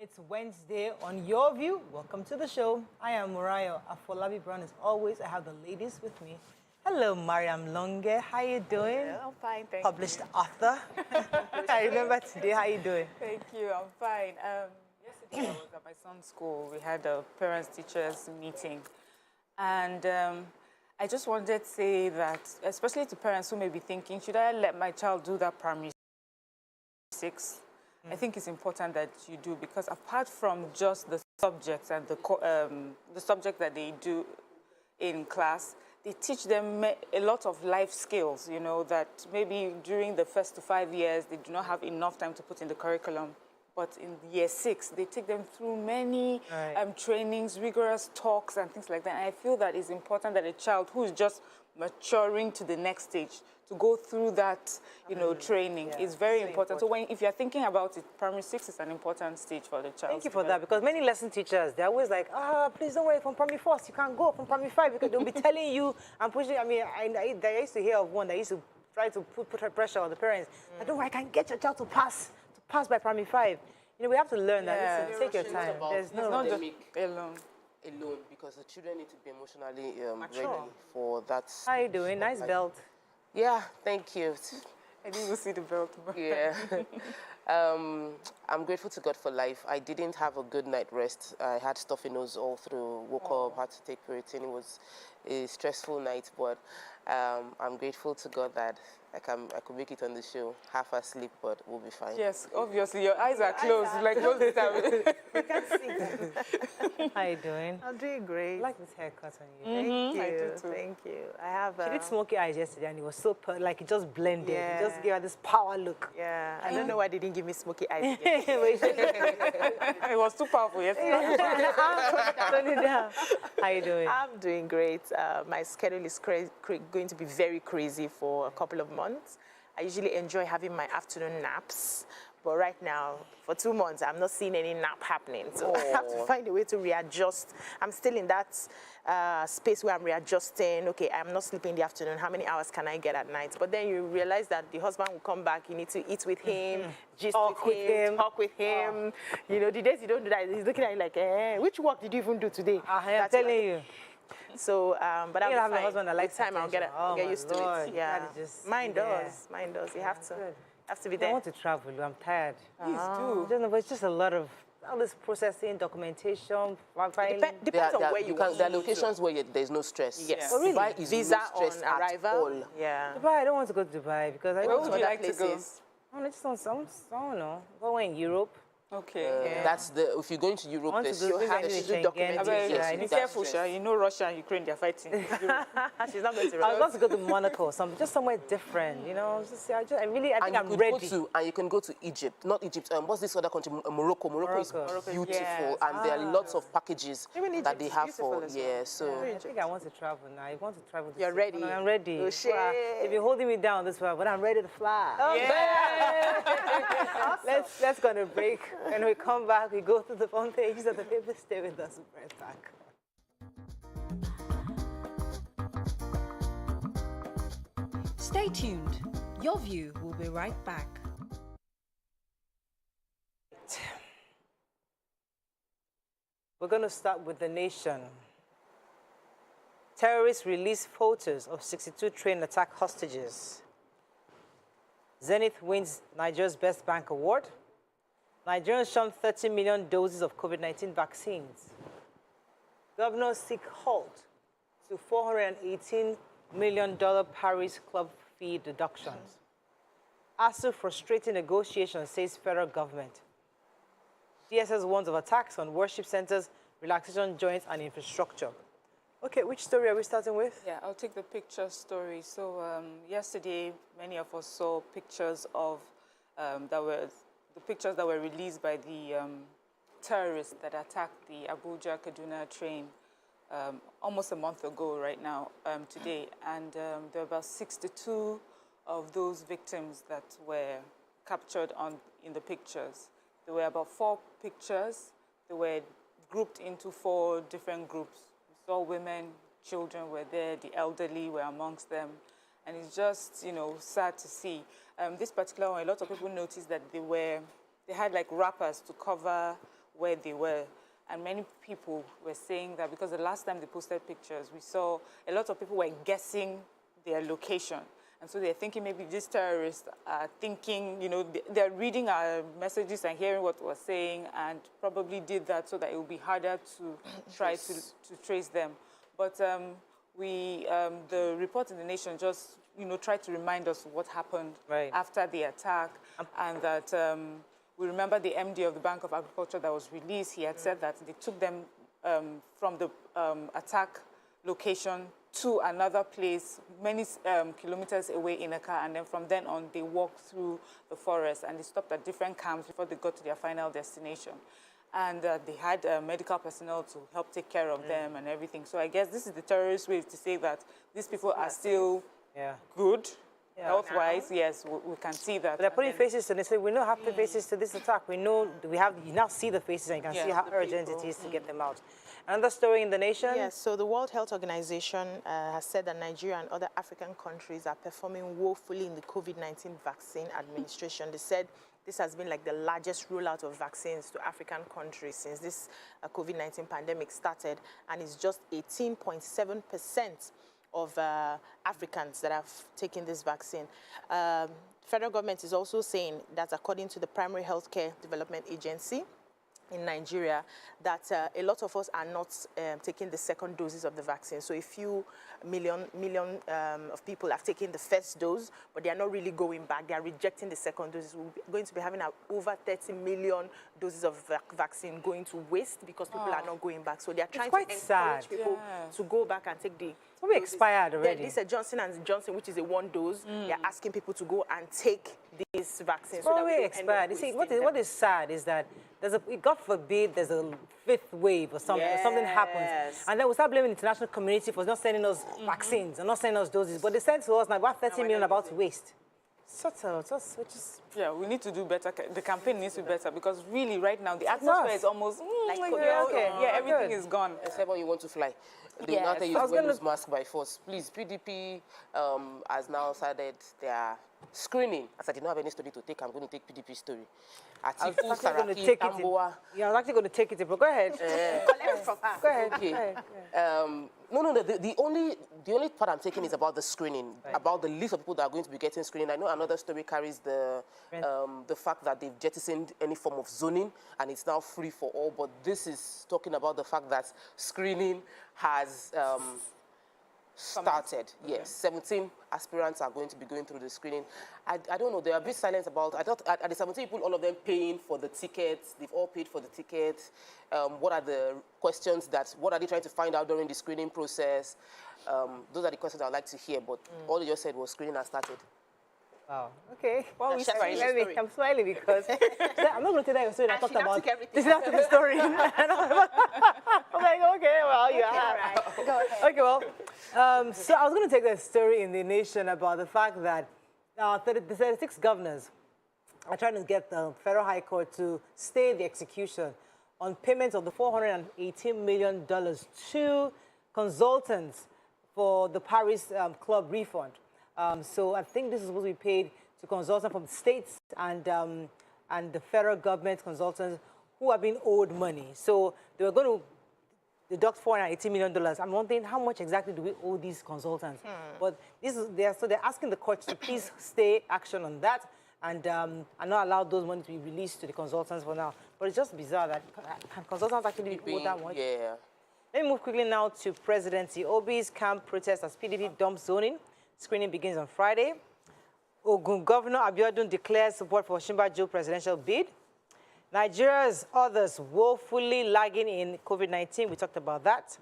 It's Wednesday on Your View. Welcome to the show. I am Murayo Afolabi Brown. As always, I have the ladies with me. Hello, Mariam Longe. How you doing? Yeah, I'm fine, thank Published you. author. I remember today. How you doing? Thank you, I'm fine. Yesterday I was at my son's school. We had a parents-teachers meeting. And I just wanted to say that, especially to parents who may be thinking, should I let my child do that primary 6? I think it's important that you do, because apart from just the subjects and the subject that they do in class, they teach them a lot of life skills, you know, that maybe during the first 5 years, they do not have enough time to put in the curriculum. But in year 6, they take them through many trainings, rigorous talks and things like that. And I feel that it's important that a child who is just maturing to the next stage to go through that, you know, training is very important. So if you're thinking about it, primary 6 is an important stage for the child. Thank you for that, because many lesson teachers, they're always like, please don't worry, from primary 4, you can't go from primary 5, because they'll be telling you and pushing. I mean, I used to hear of one that used to try to put her pressure on the parents. I don't worry, I can get your child to pass by primary 5. You know, we have to learn that. Listen, take your time. There's not just alone, because the children need to be emotionally ready for that. How are you doing? Nice belt. Yeah, thank you. I didn't even see the belt. Yeah. I'm grateful to God for life. I didn't have a good night rest. I had stuffy nose all through, woke up, had to take Piriton. It was a stressful night, but I'm grateful to God that I could make it on the show. Half asleep, but we'll be fine. Yes, obviously. Your eyes are closed, like most of the time. We can't see. How are you doing? I'm doing great. I like this haircut on you. Thank you. I do too. Thank you. I have. She did smoky eyes yesterday, and it was so like it just blended. Yeah. It just gave her this power look. Yeah. I don't know why they didn't give me smoky eyes. It was too powerful yesterday. Turn it down. How you doing? I'm doing great. My schedule is going to be very crazy for a couple of months. I usually enjoy having my afternoon naps, but right now, for 2 months, I'm not seeing any nap happening. So I have to find a way to readjust. I'm still in that space where I'm readjusting. Okay, I'm not sleeping in the afternoon. How many hours can I get at night? But then you realize that the husband will come back. You need to eat with him, gist with him, talk with him. You know, the days you don't do that, he's looking at you like, which work did you even do today? I'm telling you. So, but I'm have a husband that likes time. I'll get used to it. Yeah, mine does. You have to be there. I want to travel. I'm tired. Please do. I don't know, but it's just a lot of all this processing, documentation, Depends on where you go. There are locations where there's no stress. Yes. Oh, really? Dubai is Visa no stress on arrival. at all. Yeah. Dubai, I don't want to go to Dubai because I Where want would to you like to go? I just don't know. Go in Europe. Okay. That's if you're going to Europe, want to there's go to documentation. Schengen. Be careful, Sha. You know Russia and Ukraine, they're fighting. She's not going to I want to go to Monaco, just somewhere different, you know. I think I'm ready. And you can go to Egypt, not Egypt. What's this other country? Morocco. Morocco is beautiful, and there are lots of packages that they have for. Yeah, so I think I want to travel now. I want to travel. You're ready. I'm ready. Oh, shit. If you're holding me down this way, but I'm ready to fly. Oh, yeah. Awesome. Let's go on a break. When we come back, we go through the front pages of the paper. Stay with us. Right back. Stay tuned. Your View will be right back. We're going to start with the nation. Terrorists release photos of 62 train attack hostages. Zenith wins Nigeria's Best Bank Award. Nigerians shun 30 million doses of COVID-19 vaccines. Governors seek halt to $418 million Paris Club fee deductions. ASUU frustrating negotiations, says federal government. DSS warns of attacks on worship centers, relaxation joints, and infrastructure. Okay, which story are we starting with? Yeah, I'll take the picture story. So yesterday, many of us saw pictures of the pictures that were released by the terrorists that attacked the Abuja-Kaduna train almost a month ago right now, today. And there were about 62 of those victims that were captured in the pictures. There were about 4 pictures. They were grouped into 4 different groups. We saw women, children were there, the elderly were amongst them. And it's just, you know, sad to see. This particular one, a lot of people noticed that they had like wrappers to cover where they were. And many people were saying that because the last time they posted pictures, we saw a lot of people were guessing their location. And so they're thinking maybe these terrorists are thinking, you know, they're reading our messages and hearing what we're saying and probably did that so that it would be harder to try to trace them. But the report in The Nation just, you know, tried to remind us what happened after the attack and that we remember the MD of the Bank of Agriculture that was released. He had said that they took them from the attack location to another place, many kilometers away in a car, and then from then on, they walked through the forest and they stopped at different camps before they got to their final destination. And they had medical personnel to help take care of them and everything. So I guess this is the terrorist way to say that these people are still good. Health-wise, yes, we can see that. But they're putting faces to this. We know how to put faces to this attack. We know you now see the faces and you can see how urgent it is to get them out. Another story in The Nation? Yes, so the World Health Organization has said that Nigeria and other African countries are performing woefully in the COVID-19 vaccine administration. They said this has been like the largest rollout of vaccines to African countries since this COVID-19 pandemic started, and it's just 18.7% of Africans that have taken this vaccine. Federal government is also saying that according to the Primary Healthcare Development Agency in Nigeria, that a lot of us are not taking the second doses of the vaccine. So a few million of people have taken the first dose, but they are not really going back. They are rejecting the second doses. We're going to be having over 30 million doses of vaccine going to waste because people are not going back. So they are trying to encourage people to go back and take the... Probably expired already. This is Johnson & Johnson, which is a one dose. They're asking people to go and take these vaccines. Probably expired. You see, what is sad is that God forbid there's a fifth wave or something, something happens. And then we start blaming the international community for not sending us vaccines and not sending us doses. But they sent to us now about 30 million about to waste. Yeah, we need to do better. The campaign needs to be better because really right now the atmosphere is almost everything is gone. Except when you want to fly. They will not tell you to wear those masks by force. Please, PDP has now started their screening. As I did not have any story to take, I'm going to take PDP story. I was actually going to take it, but go ahead. Go ahead. Okay. The only part I'm taking is about the screening, about the list of people that are going to be getting screening. I know another story carries the fact that they've jettisoned any form of zoning and it's now free for all, but this is talking about the fact that screening has started. Yes, 17 aspirants are going to be going through the screening. I don't know, they are a bit silent about, I thought at the 17 people, all of them paying for the tickets, they've all paid for the tickets. What are the questions what are they trying to find out during the screening process? Those are the questions I'd like to hear, but all you just said was screening has started. Wow, okay. Well, I'm smiling because I'm not going to tell you the story I talked about. This is not the story. I'm like, okay, well, yeah. Right. Go ahead. Okay, well, so I was going to take the story in The Nation about the fact that the 36 governors are trying to get the Federal High Court to stay the execution on payments of the $418 million to consultants for the Paris Club refund. So I think this is supposed to be paid to consultants from states and the federal government consultants who have been owed money. So they were going to deduct $480 million. I'm wondering how much exactly do we owe these consultants? But so they're asking the court to please stay action on that and not allow those money to be released to the consultants for now. But it's just bizarre that can consultants actually be owed that much? Yeah. Let me move quickly now to presidency. Obi's camp protests as PDP dumps zoning. Screening begins on Friday. Ogun Governor Abiodun declares support for Shimbajo presidential bid. Nigeria's others woefully lagging in COVID-19. We talked about that.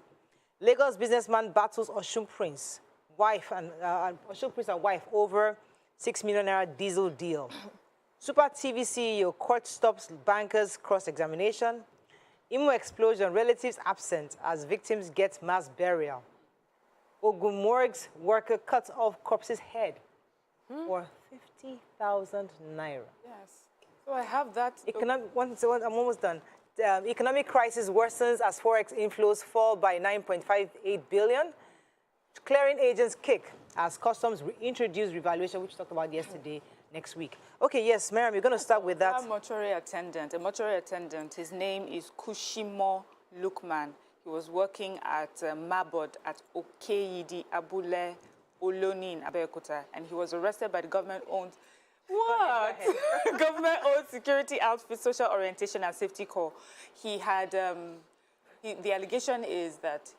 Lagos businessman battles Osun Prince, Osun Prince and wife over $6 million diesel deal. Super TV CEO court stops bankers cross-examination. Imo explosion, relatives absent as victims get mass burial. Ogun Morgue's worker cuts off corpse's head for 50,000 naira. Yes. So I have that. I'm almost done. Economic crisis worsens as forex inflows fall by 9.58 billion. Clearing agents kick as customs reintroduce revaluation, which we talked about yesterday. next week. Okay, yes, Miriam, you're going to start with that. A mortuary attendant, his name is Kushimo Lukman. He was working at Mabod at Okeyidi Abule Oloni in Abeokuta, and he was arrested by the government-owned government-owned security outfit, Social Orientation and Safety Corps. He had, the allegation is that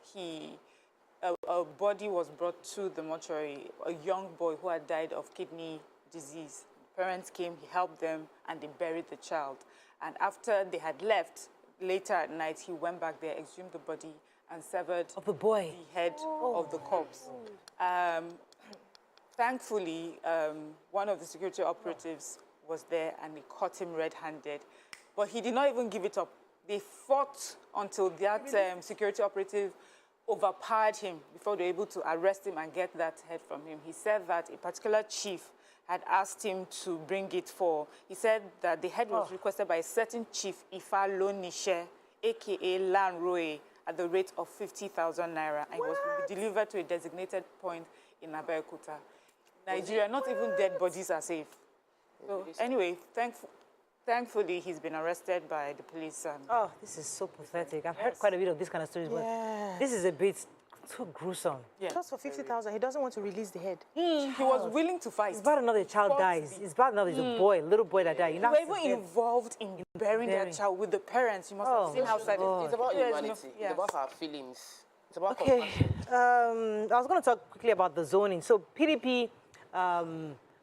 a body was brought to the mortuary, a young boy who had died of kidney disease. Parents came, he helped them, and they buried the child. And after they had left, later at night, he went back there, exhumed the body, and severed of the boy, the head of the corpse. Thankfully, one of the security operatives was there, and they caught him red-handed. But he did not even give it up. They fought until that security operative overpowered him before they were able to arrest him and get that head from him. He said that a particular chief had asked him to bring it for. He said that the head was requested by a certain chief, Ifa Lonishe, a.k.a. Lanroe, at the rate of 50,000 naira, and it was to be delivered to a designated point in Abeokuta. Nigeria, not even dead bodies are safe. So anyway, thankfully, he's been arrested by the police. Oh, this is so pathetic. I've heard quite a bit of this kind of stories, but this is a bit too gruesome. Just for 50,000, he doesn't want to release the head. He was willing to fight. It's bad enough the child dies. It's bad enough it's a boy, little boy that died. You were even involved in burying that child with the parents. You must have seen how sad it is. It's about humanity. It's about our feelings. It's about compassion. I was going to talk quickly about the zoning. So PDP,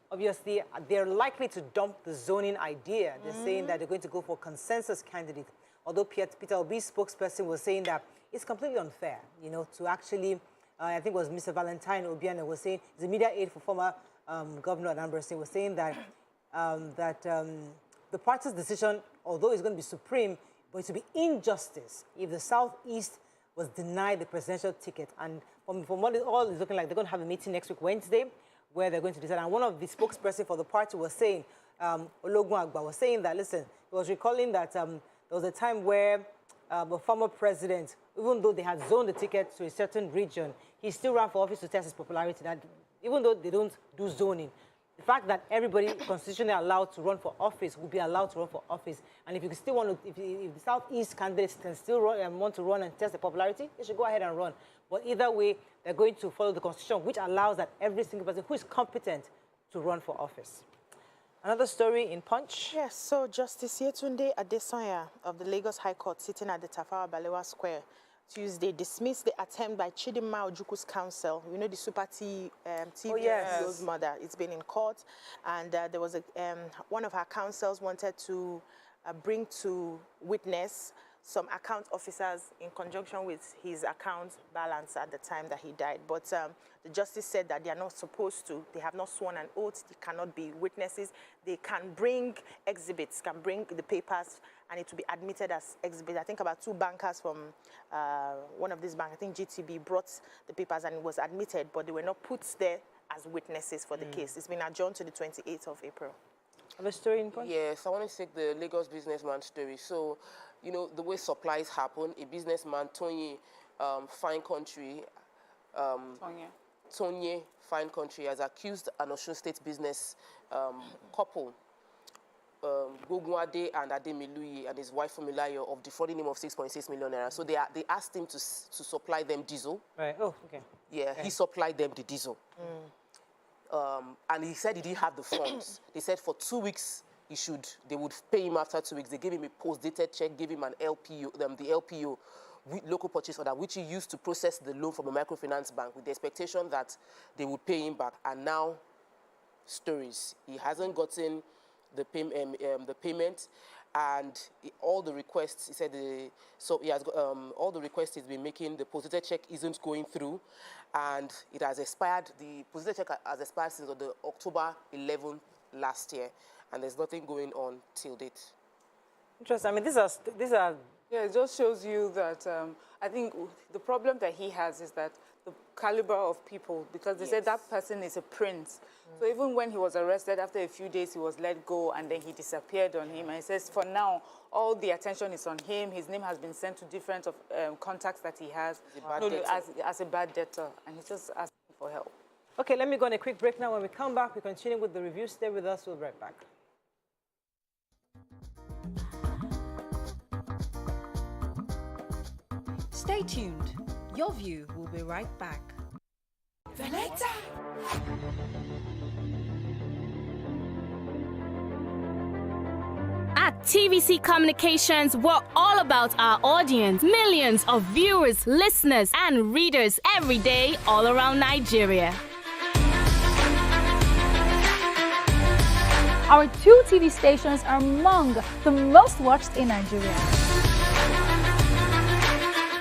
obviously, they're likely to dump the zoning idea. They're saying that they're going to go for consensus candidate. Although Peter Obi's spokesperson was saying that it's completely unfair, you know, to actually, I think it was Mr. Valentine Obiano was saying, the media aide for former Governor Anambra State was saying that, the party's decision, although it's going to be supreme, but it will be injustice if the Southeast was denied the presidential ticket. And from what it all is looking like, they're going to have a meeting next week, Wednesday, where they're going to decide. And one of the spokespersons for the party was saying, Ologun Agba was saying that, listen, he was recalling that there was a time where the former president, even though they had zoned the ticket to a certain region, he still ran for office to test his popularity. That even though they don't do zoning, the fact that everybody constitutionally allowed to run for office will be allowed to run for office. And if you still want to, if the Southeast candidates can still run, want to run and test the popularity, they should go ahead and run. But either way, they're going to follow the constitution, which allows that every single person who is competent to run for office. Another story in Punch. Yes, so Justice Yetunde Adesanya of the Lagos High Court, sitting at the Tafawa Balewa Square Tuesday, dismissed the attempt by Chidinma Ojukwu's counsel, you know, the Super TV's mother. It's been in court, and there was one of her counsels wanted to bring to witness some account officers in conjunction with his account balance at the time that he died. But the justice said that they are not supposed to. They have not sworn an oath. They cannot be witnesses. They can bring exhibits, can bring the papers, and it will be admitted as exhibits. I think about 2 bankers from one of these banks, I think GTB, brought the papers and it was admitted, but they were not put there as witnesses for the case. It's been adjourned to the 28th of April. Have a story in Punch? Yes, I want to take the Lagos businessman story. So, you know, the way supplies happen, a businessman, Tony Fine Country, Tonye Fine Country, has accused an Osun State business couple, Gogunade and Ademiluyi and his wife Fumilayo, of defrauding him of 6.6 million naira. So they asked him to supply them diesel. Right. Oh, okay. Yeah, okay. He supplied them the diesel. And he said he didn't have the funds. They said for 2 weeks they would pay him after 2 weeks. They gave him a post-dated check, gave him an LPO, the LPO, local purchase order, which he used to process the loan from a microfinance bank with the expectation that they would pay him back. And now, stories. He hasn't gotten the payment, and all the requests, he said, so he has all the requests he's been making, the post-dated check isn't going through, and it has expired. The post-dated check has expired since the October 11th last year, and there's nothing going on till date. Interesting. I mean, these are. Yeah, it just shows you that I think the problem that he has is that the caliber of people, because they said that person is a prince. So even when he was arrested, after a few days, he was let go, and then he disappeared on him. And he says, for now, all the attention is on him. His name has been sent to different contacts that he has as a bad debtor, and he's just asking for help. Okay, let me go on a quick break now. When we come back, we continue with the review. Stay with us. We'll be right back. Stay tuned. Your View will be right back. At TVC Communications, we're all about our audience. Millions of viewers, listeners, and readers every day all around Nigeria. Our 2 TV stations are among the most watched in Nigeria.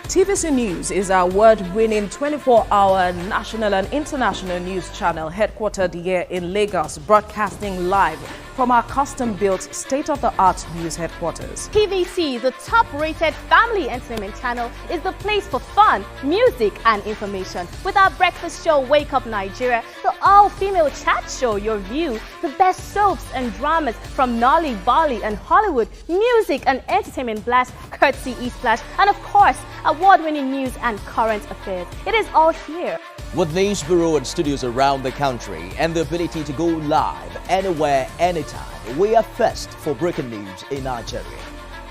TVC News is our award-winning 24-hour national and international news channel headquartered here in Lagos, broadcasting live from our custom-built state-of-the-art news headquarters. TVC, the top-rated family entertainment channel, is the place for fun, music, and information. With our breakfast show, Wake Up Nigeria, the all-female chat show, Your View, the best soaps and dramas from Nolly, Bolly, and Hollywood, music and entertainment blast, courtesy Eastplash, and of course, award-winning news and current affairs. It is all here. With news bureau and studios around the country and the ability to go live anywhere, anytime, we are first for breaking news in Nigeria.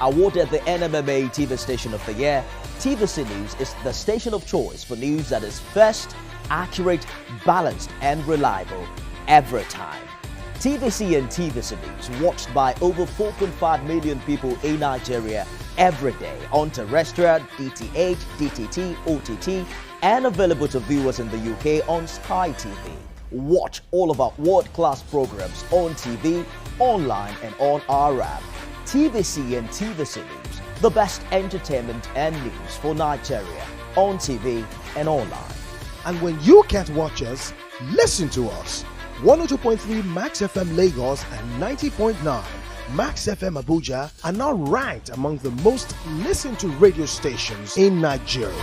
Awarded the NMMA TV Station of the Year, TVC News is the station of choice for news that is first, accurate, balanced, and reliable every time. TVC and TVC News watched by over 4.5 million people in Nigeria every day on terrestrial, DTH, DTT, OTT, and available to viewers in the UK on Sky TV. Watch all of our world-class programs on TV, online, and on our app. TVC and TVC News, the best entertainment and news for Nigeria on TV and online. And when you can't watch us, listen to us. 102.3 Max FM Lagos and 90.9 Max FM Abuja are now ranked among the most listened to radio stations in Nigeria.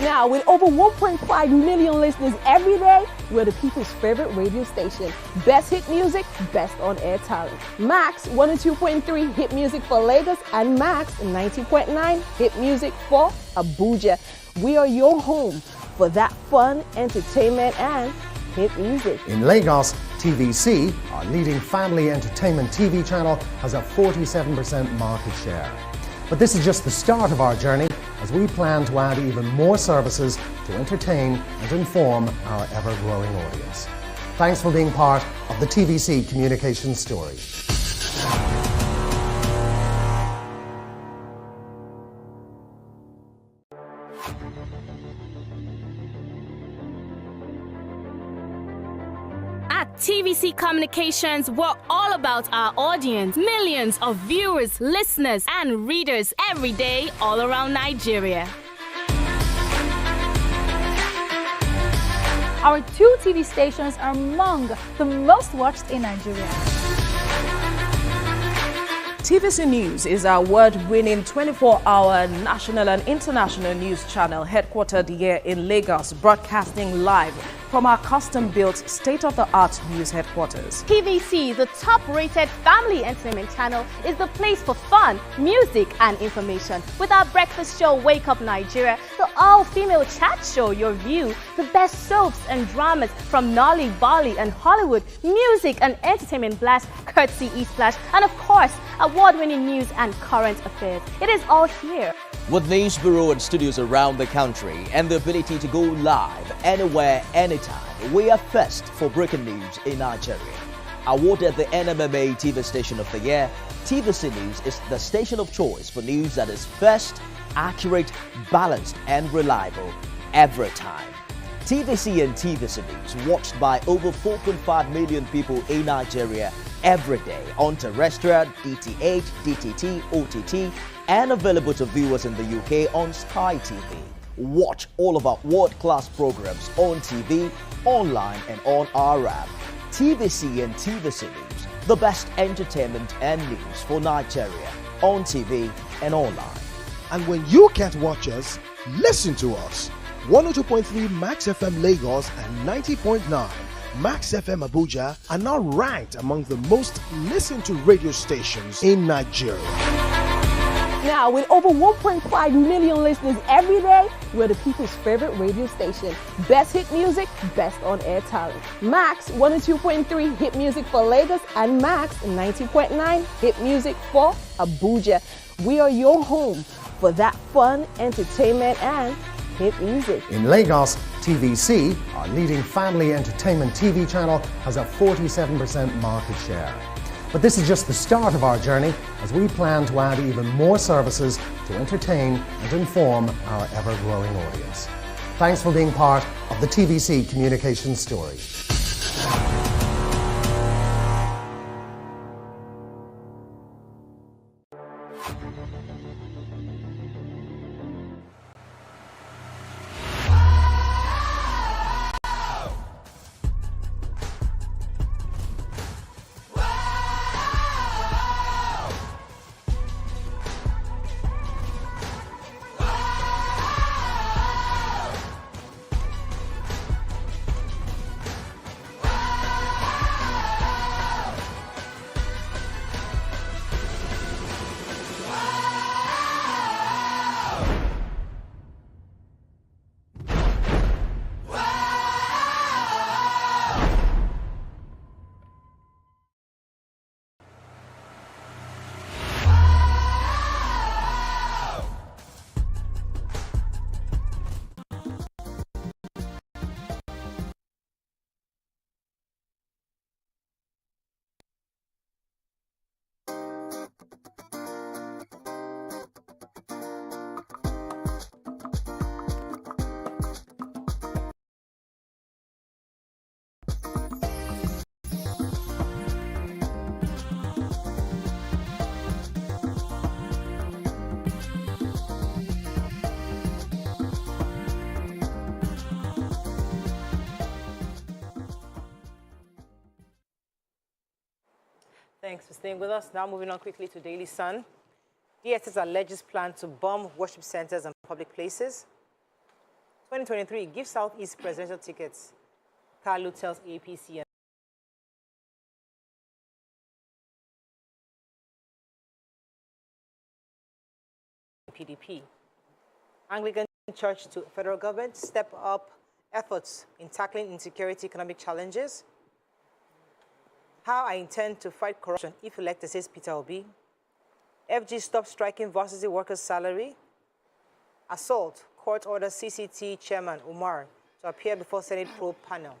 Now, with over 1.5 million listeners every day, we're the people's favorite radio station. Best hit music, best on-air talent. Max 102.3 hit music for Lagos and Max 90.9 hit music for Abuja. We are your home for that fun, entertainment, and hit music. In Lagos, TVC, our leading family entertainment TV channel, has a 47% market share. But this is just the start of our journey, as we plan to add even more services to entertain and inform our ever-growing audience. Thanks for being part of the TVC communication story. At TVC Communications, we're all about our audience. Millions of viewers, listeners, and readers every day all around Nigeria. Our 2 TV stations are among the most watched in Nigeria. TVC News is our award-winning 24-hour national and international news channel headquartered here in Lagos, broadcasting live from our custom-built state-of-the-art news headquarters. TVC, the top-rated family entertainment channel, is the place for fun, music, and information. With our breakfast show, Wake Up Nigeria, the all-female chat show, Your View, the best soaps and dramas from Nolly, Bolly, and Hollywood, music and entertainment blast, courtesy Eastplash, and of course, award-winning news and current affairs. It is all here. With news bureau and studios around the country and the ability to go live anywhere, anytime, we are first for breaking news in Nigeria. Awarded the NMMA TV Station of the Year, TVC News is the station of choice for news that is first, accurate, balanced, and reliable every time. TVC and TVC News watched by over 4.5 million people in Nigeria every day on terrestrial, DTH, DTT, OTT, and available to viewers in the UK on Sky TV. Watch all of our world-class programs on TV, online, and on our app. TVC and TVC News, the best entertainment and news for Nigeria on TV and online. And when you can't watch us, listen to us. 102.3 Max FM Lagos and 90.9 Max FM Abuja are now ranked among the most listened to radio stations in Nigeria. Now, with over 1.5 million listeners every day, we're the people's favorite radio station. Best hit music, best on-air talent. Max 102.3 hit music for Lagos and Max 90.9 hit music for Abuja. We are your home for that fun, entertainment, and hit music. In Lagos, TVC, our leading family entertainment TV channel, has a 47% market share. But this is just the start of our journey, as we plan to add even more services to entertain and inform our ever-growing audience. Thanks for being part of the TVC communication story. Thanks for staying with us. Now moving on quickly to Daily Sun. DSS alleges plan to bomb worship centers and public places. 2023 Give Southeast presidential tickets. Kalu tells APC and PDP. Anglican Church to federal government step up efforts in tackling insecurity economic challenges. How I intend to fight corruption if elected, says Peter Obi. FG stops striking varsity workers' salary. Assault, court orders CCT chairman Umar to appear before Senate probe panel.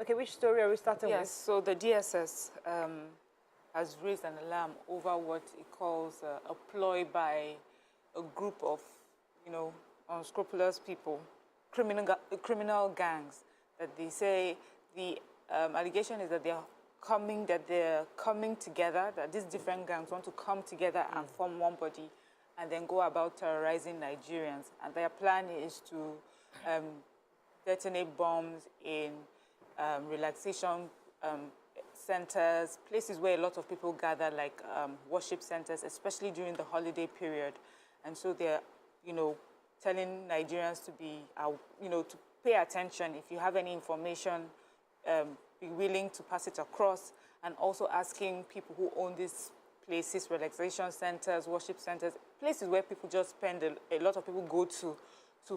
Okay, which story are we starting with? Yes, so the DSS has raised an alarm over what it calls a ploy by a group of, unscrupulous people, criminal gangs, that they say the allegation is that they're coming together, that these different gangs want to come together and form one body and then go about terrorizing Nigerians. And their plan is to detonate bombs in relaxation centers, places where a lot of people gather, like worship centers, especially during the holiday period. And so they're, telling Nigerians to be, to pay attention. If you have any information, be willing to pass it across, and also asking people who own these places, relaxation centers, worship centers, places where people just spend, a lot of people go to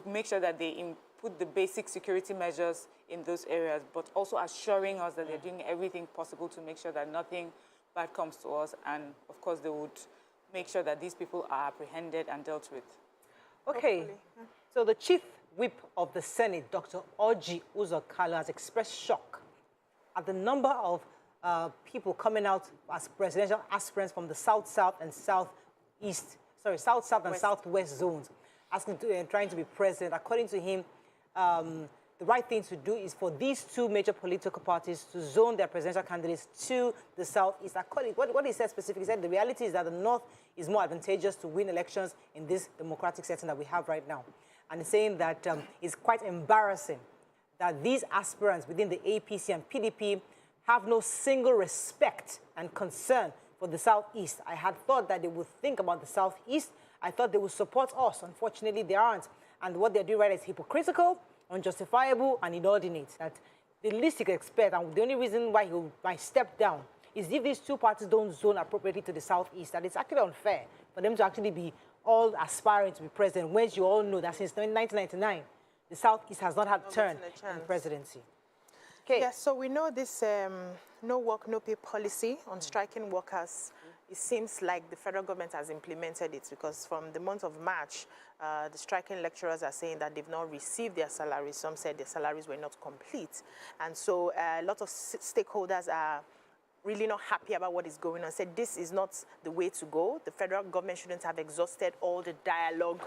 make sure that they put the basic security measures in those areas, but also assuring us that they're doing everything possible to make sure that nothing bad comes to us, and of course they would make sure that these people are apprehended and dealt with. Okay, so the chief whip of the Senate, Dr. Orji Uzor-Kalu, has expressed shock at the number of people coming out as presidential aspirants from the South and Southwest zones, asking and trying to be president. According to him, the right thing to do is for these two major political parties to zone their presidential candidates to the Southeast. According what he said specifically, he said the reality is that the North is more advantageous to win elections in this democratic setting that we have right now. And he's saying that it's quite embarrassing that these aspirants within the APC and PDP have no single respect and concern for the Southeast. I had thought that they would think about the Southeast. I thought they would support us. Unfortunately, they aren't. And what they're doing right is hypocritical, unjustifiable, and inordinate. That the least he could expect, and the only reason why he might step down is if these two parties don't zone appropriately to the southeast, that it's actually unfair for them to actually be all aspiring to be president, when you all know that since 1999, the southeast has not had a turn in presidency. Okay. Yeah, so we know this no work, no pay policy on striking workers. It seems like the federal government has implemented it, because from the month of March, the striking lecturers are saying that they've not received their salaries. Some said their salaries were not complete. And so a lot of stakeholders are really not happy about what is going on, said this is not the way to go. The federal government shouldn't have exhausted all the dialogue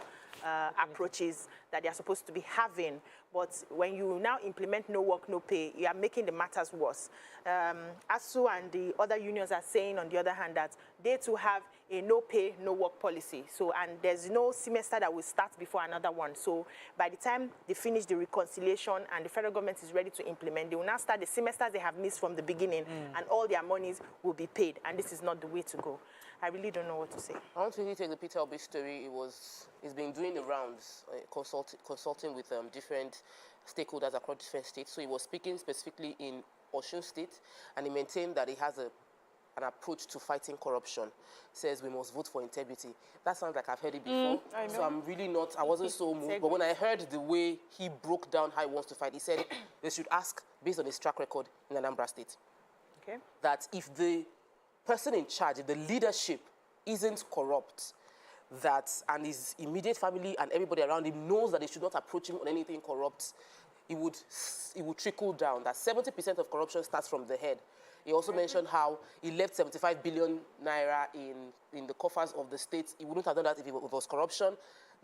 approaches that they are supposed to be having. But when you now implement no work, no pay, you are making the matters worse. ASUU and the other unions are saying, on the other hand, that they too have a no pay, no work policy. So, and there's no semester that will start before another one. So by the time they finish the reconciliation and the federal government is ready to implement, they will now start the semesters they have missed from the beginning, and all their monies will be paid. And this is not the way to go. I really don't know what to say. I want to really take the Peter Obi story. It's been doing the rounds, consulting with different stakeholders across different states. So he was speaking specifically in Osun State, and he maintained that he has an approach to fighting corruption. Says we must vote for integrity. That sounds like I've heard it before. I know. So I'm really not, I wasn't so moved. But when I heard the way he broke down how he wants to fight, he said they should ask, based on his track record in Anambra State, that if the person in charge, if the leadership isn't corrupt, and his immediate family and everybody around him knows that they should not approach him on anything corrupt, it would trickle down. That 70% of corruption starts from the head. He also mentioned how he left 75 billion naira in the coffers of the state. He wouldn't have done that if it was corruption.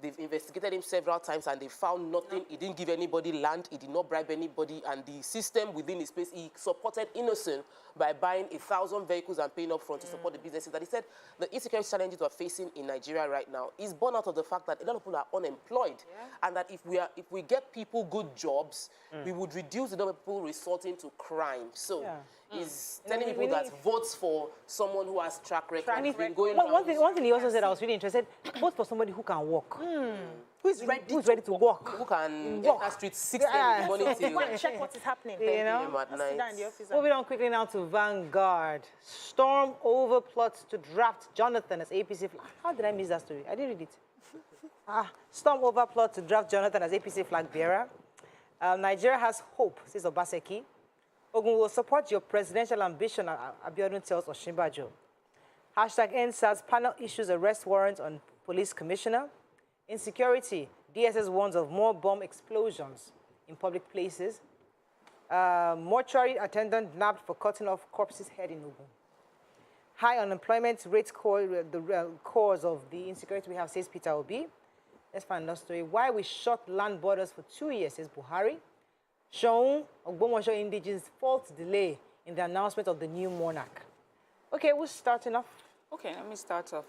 They've investigated him several times and they found nothing. He didn't give anybody land. He did not bribe anybody. And the system within his place, he supported innocent by buying 1,000 vehicles and paying up front to support the businesses. That he said the insecurity challenges we're facing in Nigeria right now is born out of the fact that a lot of people are unemployed. And that if we get people good jobs, we would reduce the number of people resorting to crime. So he's telling people that votes for someone who has track record. One thing he also said, I was really interested, vote for somebody who can walk. Who's ready to walk? Who can enter street 6 in the morning till check what is happening. You know? at night. Moving on quickly now to Vanguard. Storm over plots to draft Jonathan as APC flag. How did I miss that story? I didn't read it. Storm over plot to draft Jonathan as APC flag bearer. Nigeria has hope, says Obaseki. Ogun will support your presidential ambition, Abiodun tells Osinbajo. Hashtag NSAS panel issues arrest warrant on police commissioner. Insecurity, DSS warns of more bomb explosions in public places. Mortuary attendant nabbed for cutting off corpse's head in Ogun. High unemployment rate the cause of the insecurity we have, says Peter Obi. Let's find another story. Why we shut land borders for 2 years, says Buhari. Shown Ogbomoso indigenes fault delay in the announcement of the new monarch. Okay, who's starting off? Okay, let me start off.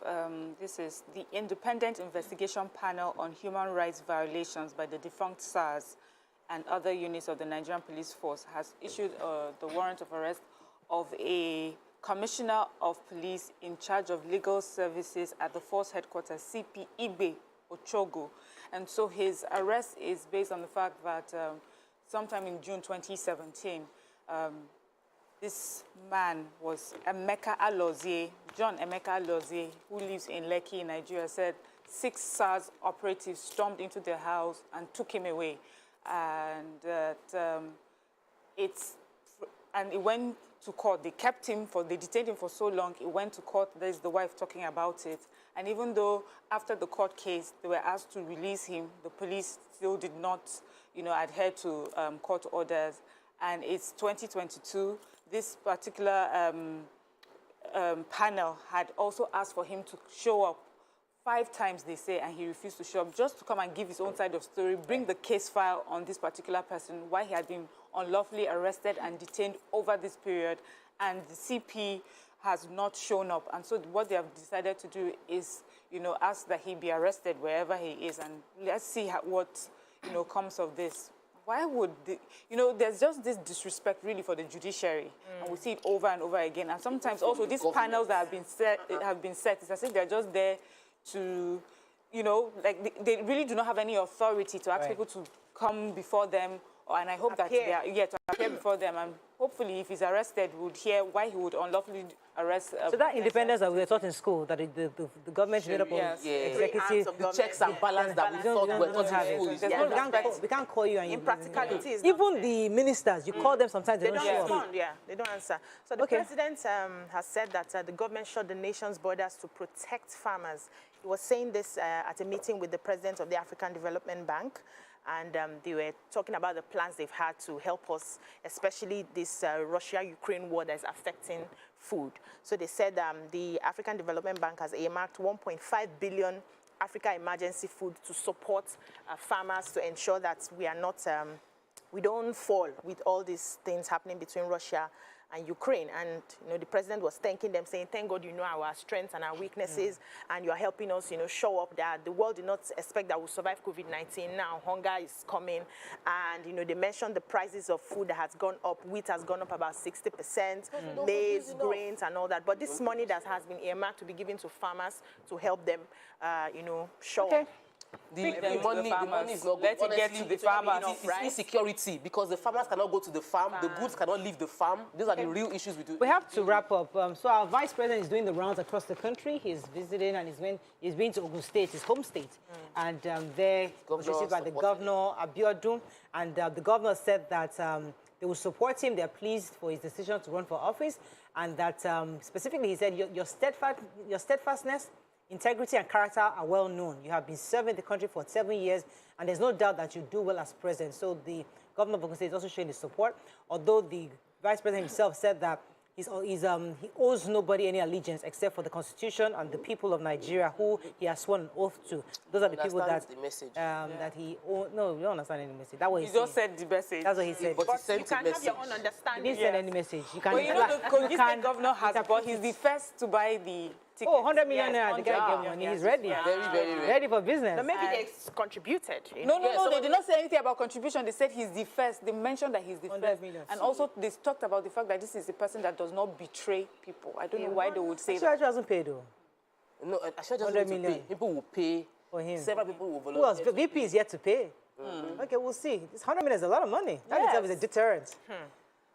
This is the Independent Investigation Panel on Human Rights Violations by the defunct SARS and other units of the Nigerian Police Force has issued the warrant of arrest of a Commissioner of Police in charge of legal services at the Force Headquarters, CP Ibe Ochogo. And so his arrest is based on the fact that sometime in June 2017, this man was Emeka Alozie, John Emeka Alozie, who lives in Lekki, Nigeria, said 6 SARS operatives stormed into their house and took him away. And it went to court. They kept him they detained him for so long. It went to court. There's the wife talking about it. And even though after the court case, they were asked to release him, the police still did not, adhere to court orders. And it's 2022. This particular panel had also asked for him to show up 5 times, they say, and he refused to show up, just to come and give his own side of story, bring the case file on this particular person, why he had been unlawfully arrested and detained over this period, and the CP has not shown up. And so what they have decided to do is, ask that he be arrested wherever he is, and let's see what, comes of this. Why would, there's just this disrespect really for the judiciary, and we see it over and over again. And sometimes also these panels that have been set, it's as if they're just there to, they really do not have any authority to ask people to come before them, and I hope that they are to appear before them, and hopefully, if he's arrested, we would hear why he would unlawfully arrest. So that independence that we were taught in school, that the government made up of executive, the checks and balance that we thought were taught in school. We can't call you and in practicalities. Even the ministers, you call them sometimes, they don't show up. respond. Yeah, they don't answer. So the president has said that the government shut the nation's borders to protect farmers. He was saying this at a meeting with the president of the African Development Bank. And they were talking about the plans they've had to help us, especially this Russia-Ukraine war that is affecting food. So they said the African Development Bank has earmarked 1.5 billion Africa emergency food to support farmers to ensure that we are not, we don't fall with all these things happening between Russia and Ukraine. And the president was thanking them, saying, thank God you know our strengths and our weaknesses, and you are helping us show up that the world did not expect that we'll survive COVID-19. Now hunger is coming, and they mentioned the prices of food that has gone up. Wheat has gone up about 60%, maize, grains and all that. But this money that has been earmarked to be given to farmers to help them show up. The money is not Let it get to the farmers. It's insecurity, because the farmers cannot go to the farm, the goods cannot leave the farm. These are the real issues we do. We have to wrap up. So our vice president is doing the rounds across the country. He's visiting and he's been to Ogun State, his home state. And there was received by the governor, Abuja-Kaduna. And the governor said that they will support him. They're pleased for his decision to run for office. And that specifically he said, your steadfastness, integrity and character are well known. You have been serving the country for 7 years, and there's no doubt that you do well as president. So the governor of Ogun State is also showing his support, although the vice president himself said that he owes nobody any allegiance except for the Constitution and the people of Nigeria, who he has sworn an oath to. Those are the people that the message. That he owes. No, we don't understand any message. That's what he just said. The message. That's what he said. But you can have your own understanding. He didn't send any message. You can. But the Kogi State governor has, but he's the first to buy the ticket. Oh, 100 million naira. The guy gave money. He's ready. Very, very ready. Ready for business. But maybe they contributed. No, they did not say anything about contribution. They said he's the first. They mentioned that he's the 100 first. million. And also they talked about the fact that this is a person that does not betray people. I don't know why they would say that. Assuage hasn't paid though. No, Assuage doesn't need to pay. People will pay. For him. Several people will volunteer. Who else? VP is yet to pay. Okay, we'll see. This 100 million is a lot of money. That itself is a deterrent.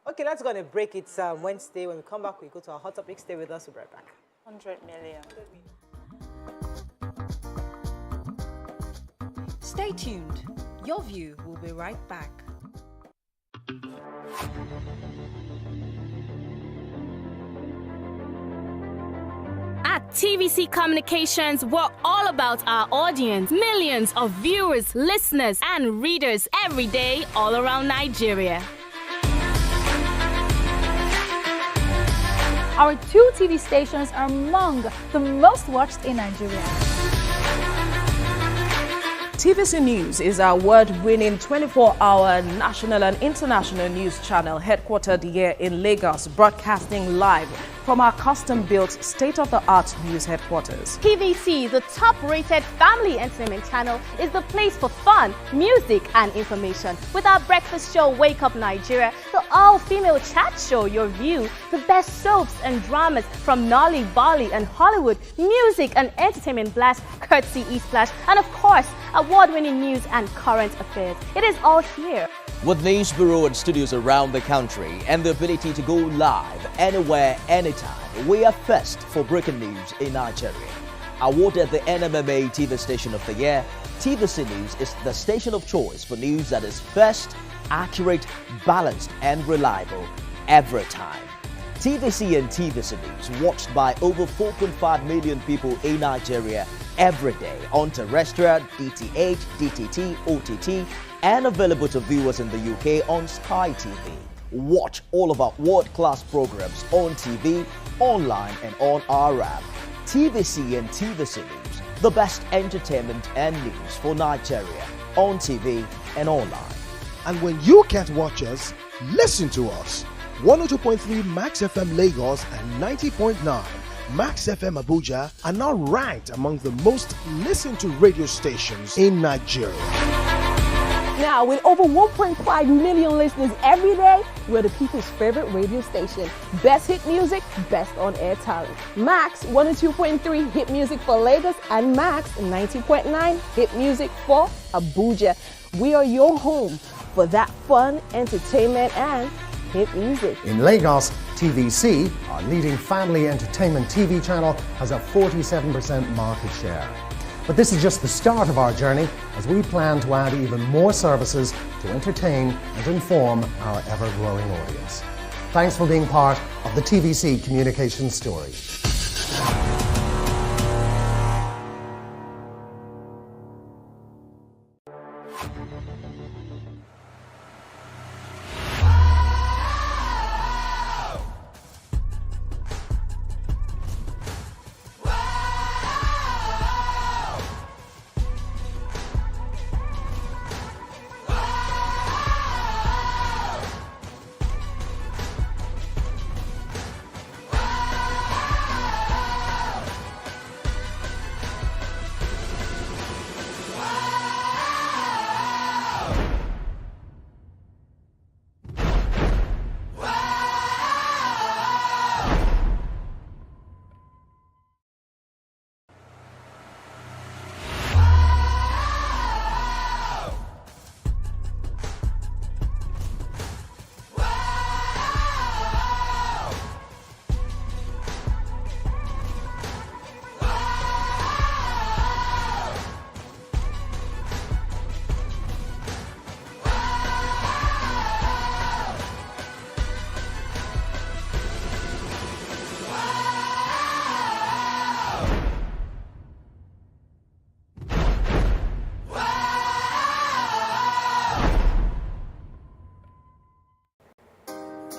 Okay, let's go on a break. It's Wednesday. When we come back, we go to our hot topic. Stay with us. We'll be right back. 100 million. Stay tuned. Your View will be right back. At TVC Communications, we're all about our audience. Millions of viewers, listeners, and readers every day, all around Nigeria. Our 2 TV stations are among the most watched in Nigeria. TVC News is our award-winning 24-hour national and international news channel headquartered here in Lagos, broadcasting live from our custom-built state-of-the-art news headquarters. TVC, the top-rated family entertainment channel, is the place for fun, music, and information. With our breakfast show, Wake Up Nigeria, the all-female chat show, Your View, the best soaps and dramas from Nolly, Bolly, and Hollywood, music and entertainment blast, courtesy E-Splash, and of course, award-winning news and current affairs. It is all here. With news bureau and studios around the country and the ability to go live anywhere, anytime, we are first for breaking news in Nigeria. Awarded the NMMA TV Station of the Year, TVC News is the station of choice for news that is first, accurate, balanced, and reliable every time. TVC and TVC News watched by over 4.5 million people in Nigeria every day on terrestrial, DTH, DTT, OTT, and available to viewers in the UK on Sky TV. Watch all of our world-class programs on TV, online, and on our app. TVC and TVC News, the best entertainment and news for Nigeria on TV and online. And when you can't watch us, listen to us. 102.3 Max FM Lagos and 90.9 Max FM Abuja are now ranked among the most listened to radio stations in Nigeria. Now, with over 1.5 million listeners every day, we're the people's favorite radio station. Best hit music, best on-air talent. Max 102.3 hit music for Lagos and Max 90.9 hit music for Abuja. We are your home for that fun, entertainment, and hit music. In Lagos, TVC, our leading family entertainment TV channel, has a 47% market share. But this is just the start of our journey, as we plan to add even more services to entertain and inform our ever-growing audience. Thanks for being part of the TVC communication story.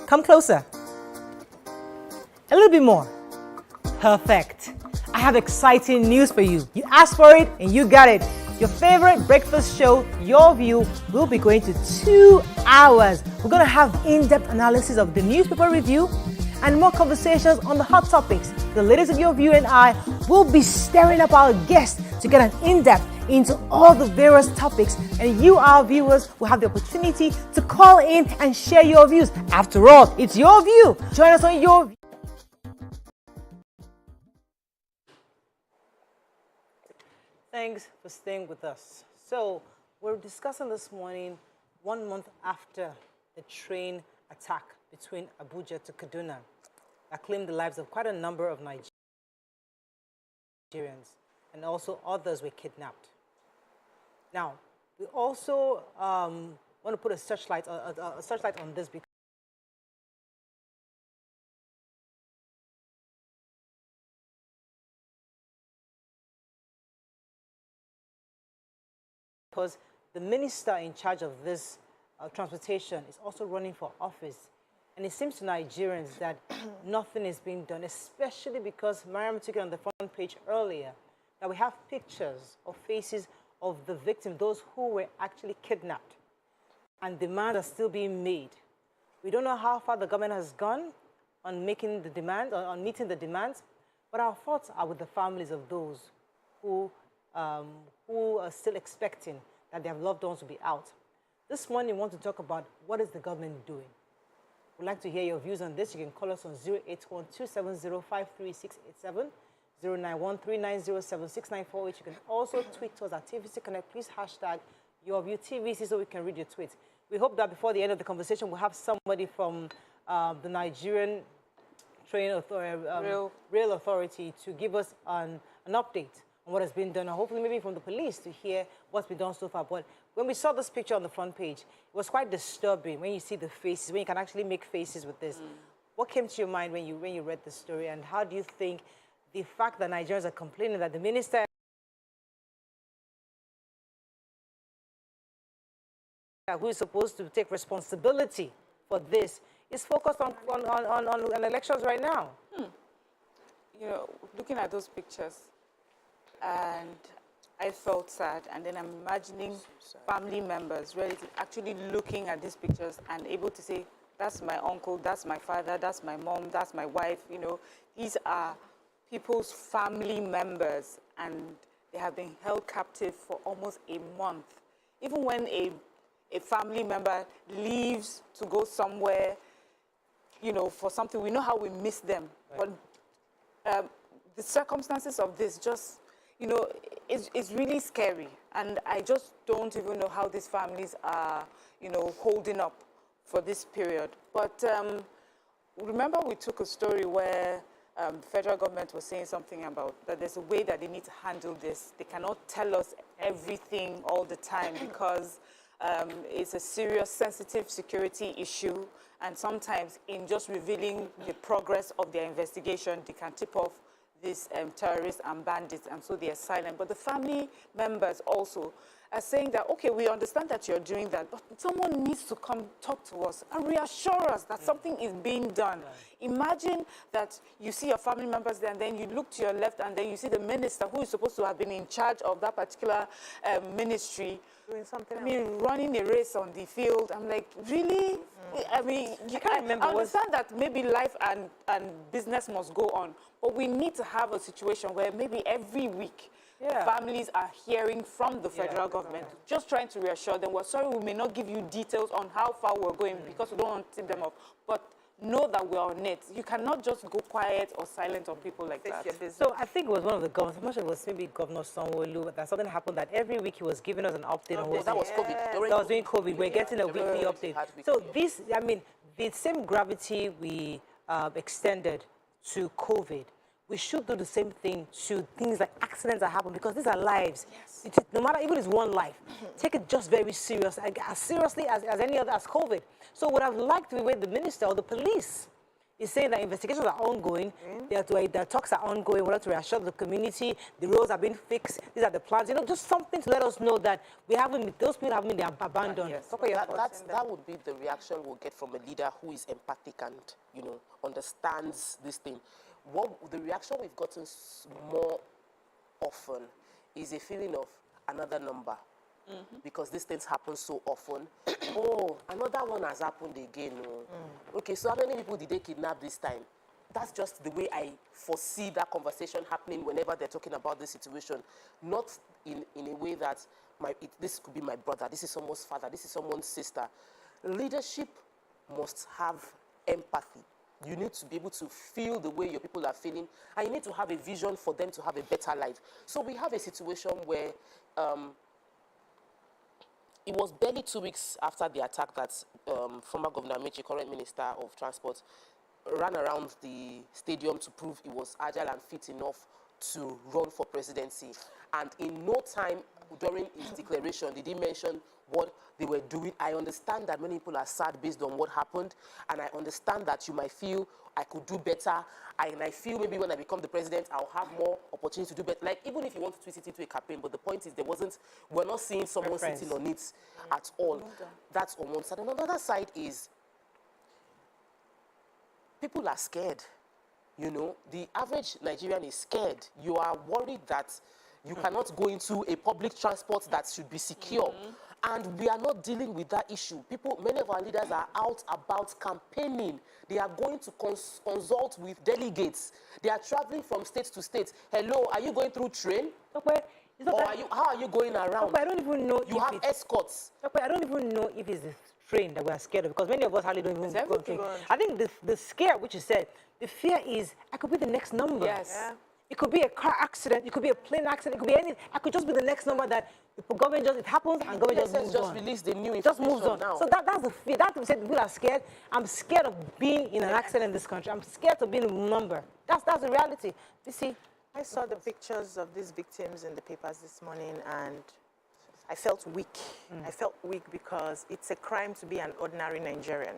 Come closer. A little bit more. Perfect. I have exciting news for you. You asked for it and you got it. Your favorite breakfast show, Your View, will be going to 2 hours. We're going to have in-depth analysis of the newspaper review and more conversations on the hot topics. The ladies of Your View and I will be stirring up our guests to get an in-depth into all the various topics, and you, our viewers, will have the opportunity to call in and share your views. After all, it's your view. Join us on Your View. Thanks for staying with us. So, we're discussing this morning, 1 month after the train attack between Abuja to Kaduna that claimed the lives of quite a number of Nigerians, and also others were kidnapped. Now, we also want to put a searchlight on this because the minister in charge of this transportation is also running for office. And it seems to Nigerians that nothing is being done, especially because Mariam took it on the front page earlier, that we have pictures of faces of the victims, those who were actually kidnapped, and demands are still being made. We don't know how far the government has gone on making the demands, on meeting the demands, but our thoughts are with the families of those who are still expecting that their loved ones will be out. This morning, we want to talk about what is the government doing. We'd like to hear your views on this. You can call us on 081-270-53687, 091-390-7694. You can also tweet us at TVC Connect. Please hashtag YourViewTVC so we can read your tweets. We hope that before the end of the conversation, we'll have somebody from the Nigerian Rail Authority to give us an update on what has been done, and hopefully maybe from the police to hear what's been done so far. But when we saw this picture on the front page, it was quite disturbing when you see the faces, when you can actually make faces with this. What came to your mind when you read the story, and how do you think the fact that Nigerians are complaining that the minister who is supposed to take responsibility for this is focused on elections right now? You know, looking at those pictures, and I felt sad, and then I'm imagining family members, relatives, actually looking at these pictures and able to say, that's my uncle, that's my father, that's my mom, that's my wife. You know, these are people's family members, and they have been held captive for almost a month. Even when a a family member leaves to go somewhere, you know, for something, we know how we miss them. Right. But the circumstances of this just, you know, is really scary. And I just don't even know how these families are, you know, holding up for this period. But remember we took a story where the federal government was saying something about that there's a way that they need to handle this. They cannot tell us everything all the time because it's a serious, sensitive security issue. And sometimes in just revealing the progress of their investigation, they can tip off these terrorists and bandits, and so they are silent. But the family members also are saying that, okay, we understand that you're doing that, but someone needs to come talk to us and reassure us that something is being done. Right. Imagine that you see your family members there, and then you look to your left, and then you see the minister who is supposed to have been in charge of that particular ministry doing something running a race on the field. I'm like, really? I mean, I understand that maybe life and business must go on, but we need to have a situation where maybe every week families are hearing from the federal government, just trying to reassure them, we're sorry, we may not give you details on how far we're going because we don't want to tip them off, but know that we're on it. You cannot just go quiet or silent on people like that. So I think it was one of the governors, I'm not sure it was maybe Governor Sanwo-Olu, that something happened that every week he was giving us an update on what that was COVID. That was during COVID. We're getting a weekly update. So this, I mean, the same gravity we extended to COVID, we should do the same thing to things like accidents that happen, because these are lives. Yes. No matter, even if it's one life, take it just very serious, as seriously as any other, as COVID. So what I've liked the way the minister or the police is saying that investigations are ongoing, their talks are ongoing, we want to reassure the community, the roads are being fixed, these are the plans, you know, just something to let us know that we haven't, those people haven't been abandoned. Yes. That would be the reaction we'll get from a leader who is empathic and, you know, understands this thing. What the reaction we've gotten more often is a feeling of another number, because these things happen so often. Oh, another one has happened again. Okay, so how many people did they kidnap this time? That's just the way I foresee that conversation happening whenever they're talking about this situation. Not in a way that this could be my brother, this is someone's father, this is someone's sister. Leadership must have empathy. You need to be able to feel the way your people are feeling, and you need to have a vision for them to have a better life. So we have a situation where it was barely 2 weeks after the attack that former Governor Amechi, current Minister of Transport, ran around the stadium to prove he was agile and fit enough to run for presidency. And in no time during his declaration did he mention what they were doing. I understand that many people are sad based on what happened, and I understand that you might feel I could do better, and I feel maybe when I become the president, I'll have more opportunity to do better. Like, even if you want to twist it into a campaign, but the point is we're not seeing someone sitting on it at all. That's on one side. And on the other side is, people are scared. You know, the average Nigerian is scared. You are worried that you cannot go into a public transport that should be secure. And we are not dealing with that issue. Many of our leaders are out about campaigning. They are going to consult with delegates. They are traveling from state to state. Hello, are you going through train? Okay. How are you going around? Okay, I don't even know. You have escorts. Okay, I don't even know if it's the train that we are scared of, because many of us hardly don't even go on train. I think the scare, which you said, the fear is I could be the next number. Yes. Yeah. It could be a car accident, it could be a plane accident, it could be anything. I could just be the next number that the government it happens and government just moves on. Released the new information. Just moves on. Now. So that's the fear. That we said people are scared. I'm scared of being in an accident in this country. I'm scared of being a number. That's the reality. You see, I saw the pictures of these victims in the papers this morning, and I felt weak. I felt weak because it's a crime to be an ordinary Nigerian.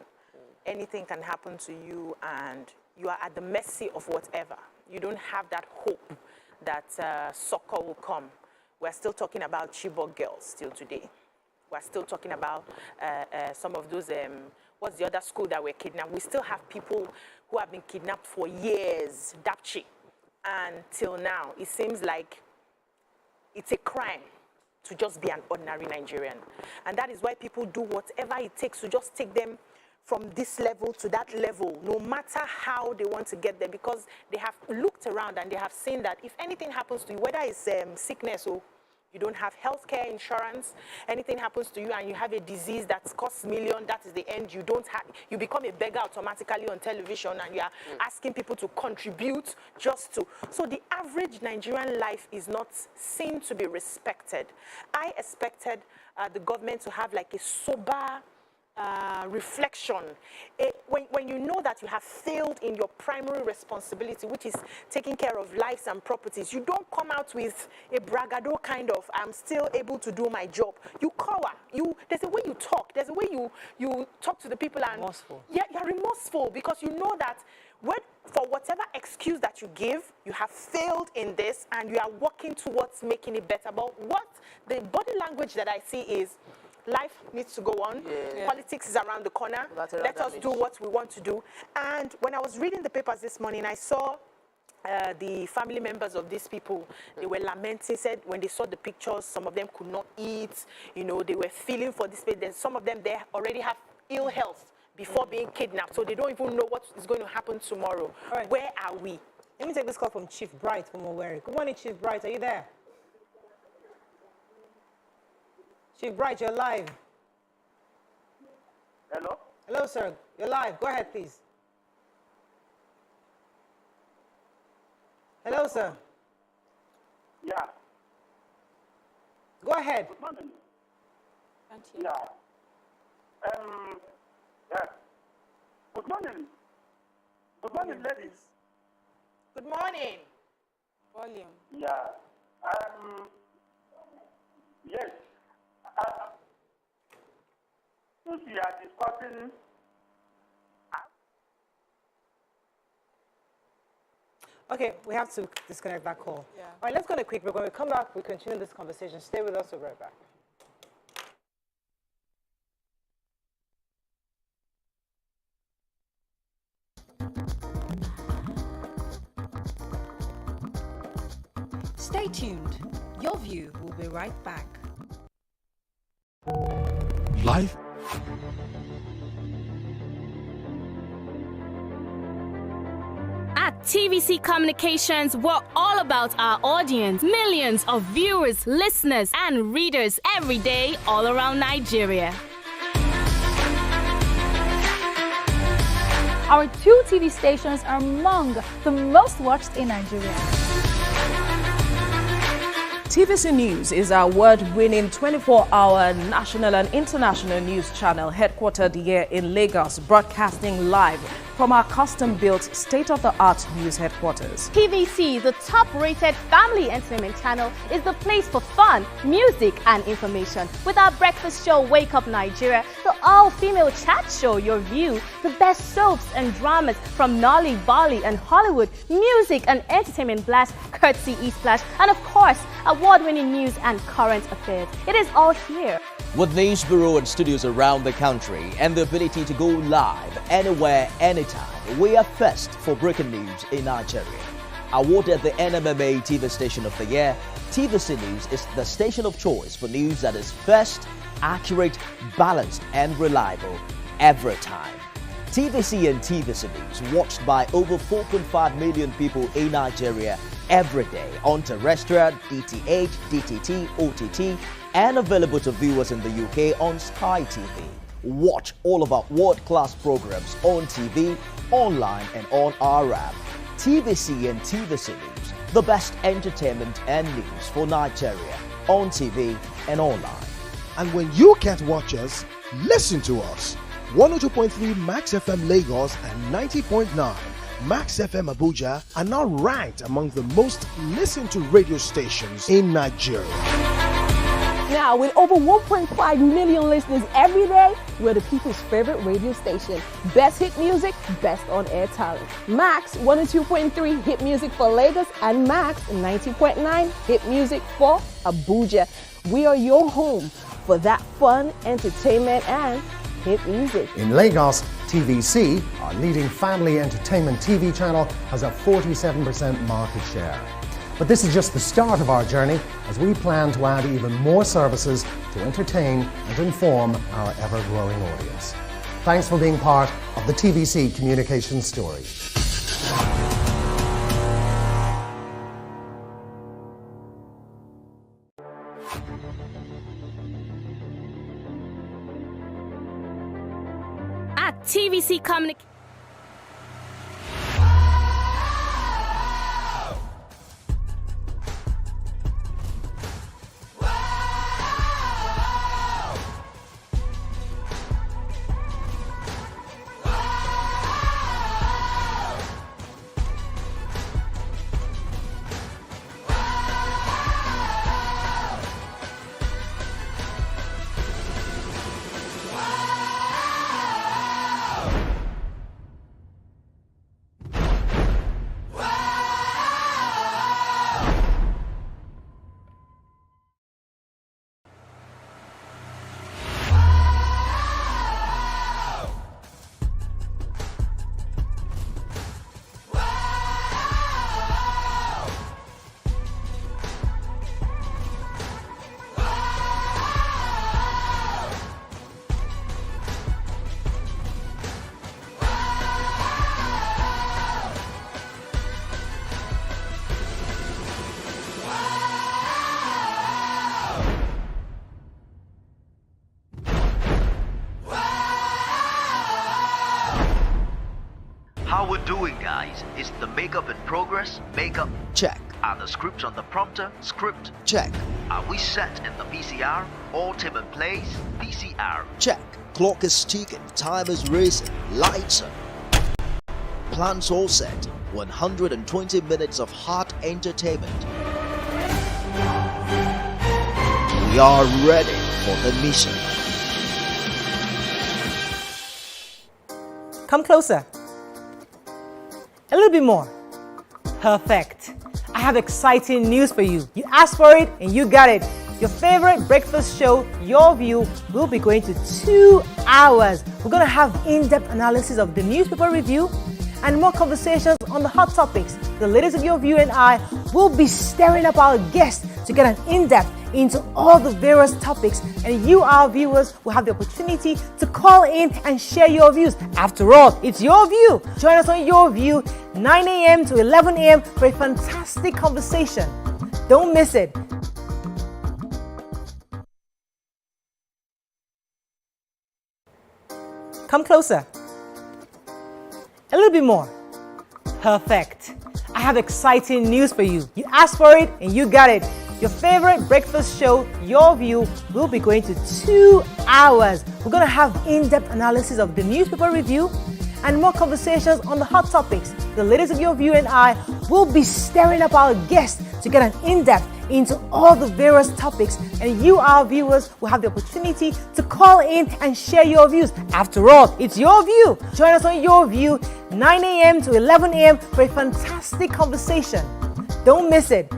Anything can happen to you, and you are at the mercy of whatever. You don't have that hope that succor will come. We're still talking about Chibok girls still today. We're still talking about some of those, what's the other school that were kidnapped? We still have people who have been kidnapped for years, Dapchi. And till now, it seems like it's a crime to just be an ordinary Nigerian. And that is why people do whatever it takes to just take them from this level to that level, no matter how they want to get there, because they have looked around and they have seen that if anything happens to you, whether it's sickness or you don't have healthcare insurance, anything happens to you and you have a disease that costs millions, that is the end. You become a beggar automatically on television, and you are asking people to contribute just to. So the average Nigerian life is not seen to be respected. I expected the government to have like a sober reflection. When you know that you have failed in your primary responsibility, which is taking care of lives and properties, you don't come out with a bragado kind of, I'm still able to do my job. You cower. There's a way you talk. There's a way you talk to the people, and remorseful. Yeah, you're remorseful because you know that for whatever excuse that you give, you have failed in this and you are working towards making it better. But what the body language that I see is, life needs to go on. Yeah. Politics is around the corner. Let us do what we want to do. And when I was reading the papers this morning, I saw the family members of these people. They were lamenting, said when they saw the pictures, some of them could not eat. You know, they were feeling for this. Some of them, they already have ill health before being kidnapped. So they don't even know what is going to happen tomorrow. All right. Where are we? Let me take this call from Chief Bright from Mortuary. Good morning, Chief Bright. Are you there? Chief Bright, you're live. Hello? Hello, sir. You're live. Go ahead, please. Hello, sir. Yeah. Go ahead. Good morning. Yeah. Yeah. Good morning. Good morning, ladies. Good morning. Volume. Yeah. Yes. Since we are discussing. Okay, we have to disconnect that call. Yeah. All right, let's go on a quick break. When we come back, we continue this conversation. Stay with us. We'll be right back. Stay tuned. Your View will be right back. Life. At TVC Communications, we're all about our audience. Millions of viewers, listeners, and readers every day, all around Nigeria. Our 2 TV stations are among the most watched in Nigeria. TVC News is our award-winning 24-hour national and international news channel headquartered here in Lagos, broadcasting live from our custom-built state-of-the-art news headquarters. TVC, the top-rated family entertainment channel, is the place for fun, music, and information. With our breakfast show, Wake Up Nigeria, the all-female chat show, Your View, the best soaps and dramas from Nolly, Bolly, and Hollywood, music and entertainment blast, courtesy E-Splash, and of course, award-winning news and current affairs. It is all here. With news bureau and studios around the country and the ability to go live anywhere, anytime, we are first for breaking news in Nigeria. Awarded the NMMA TV Station of the Year, TVC News is the station of choice for news that is first, accurate, balanced, and reliable every time. TVC and TVC News watched by over 4.5 million people in Nigeria every day on terrestrial, DTH, DTT, OTT, and available to viewers in the UK on Sky TV. Watch all of our world-class programs on TV, online, and on our app. TVC and TVC News, the best entertainment and news for Nigeria on TV and online. And when you can't watch us, listen to us. 102.3 Max FM Lagos and 90.9 Max FM Abuja are now ranked among the most listened to radio stations in Nigeria. Now, with over 1.5 million listeners every day, we're the people's favorite radio station. Best hit music, best on-air talent. Max 102.3 hit music for Lagos and Max 90.9 hit music for Abuja. We are your home for that fun, entertainment, and hit music. In Lagos, TVC, our leading family entertainment TV channel, has a 47% market share. But this is just the start of our journey as we plan to add even more services to entertain and inform our ever-growing audience. Thanks for being part of the TVC communication story. At TVC Communication. How we're doing, guys? Is the makeup in progress? Makeup check. Are the scripts on the prompter? Script check. Are we set in the PCR? All team in place? PCR check. Clock is ticking, time is racing, lights on. Plans all set. 120 minutes of hot entertainment. We are ready for the mission. Come closer. A little bit more. Perfect. I have exciting news for you. You asked for it and you got it. Your favorite breakfast show, Your View, will be going to 2 hours. We're going to have in-depth analysis of the newspaper review and more conversations on the hot topics. The ladies of Your View and I will be stirring up our guests to get an in-depth into all the various topics, and you, our viewers, will have the opportunity to call in and share your views. After all, it's your view. Join us on Your View, 9 a.m. to 11 a.m. for a fantastic conversation. Don't miss it. Come closer. A little bit more. Perfect. I have exciting news for you. You asked for it and you got it. Your favorite breakfast show, Your View, will be going to 2 hours. We're going to have in-depth analysis of the newspaper review and more conversations on the hot topics. The ladies of Your View and I will be stirring up our guests to get an in-depth into all the various topics, and you, our viewers, will have the opportunity to call in and share your views. After all, it's your view. Join us on Your View, 9 a.m. to 11 a.m. for a fantastic conversation. Don't miss it.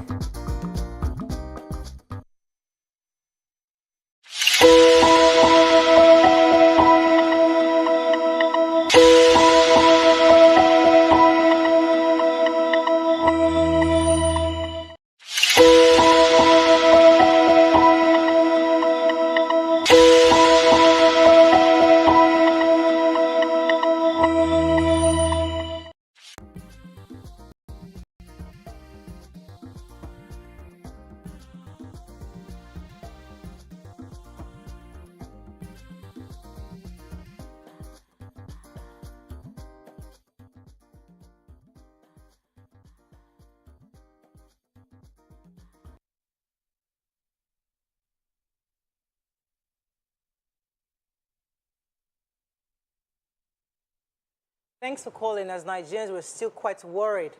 Thanks for calling. As Nigerians, we're still quite worried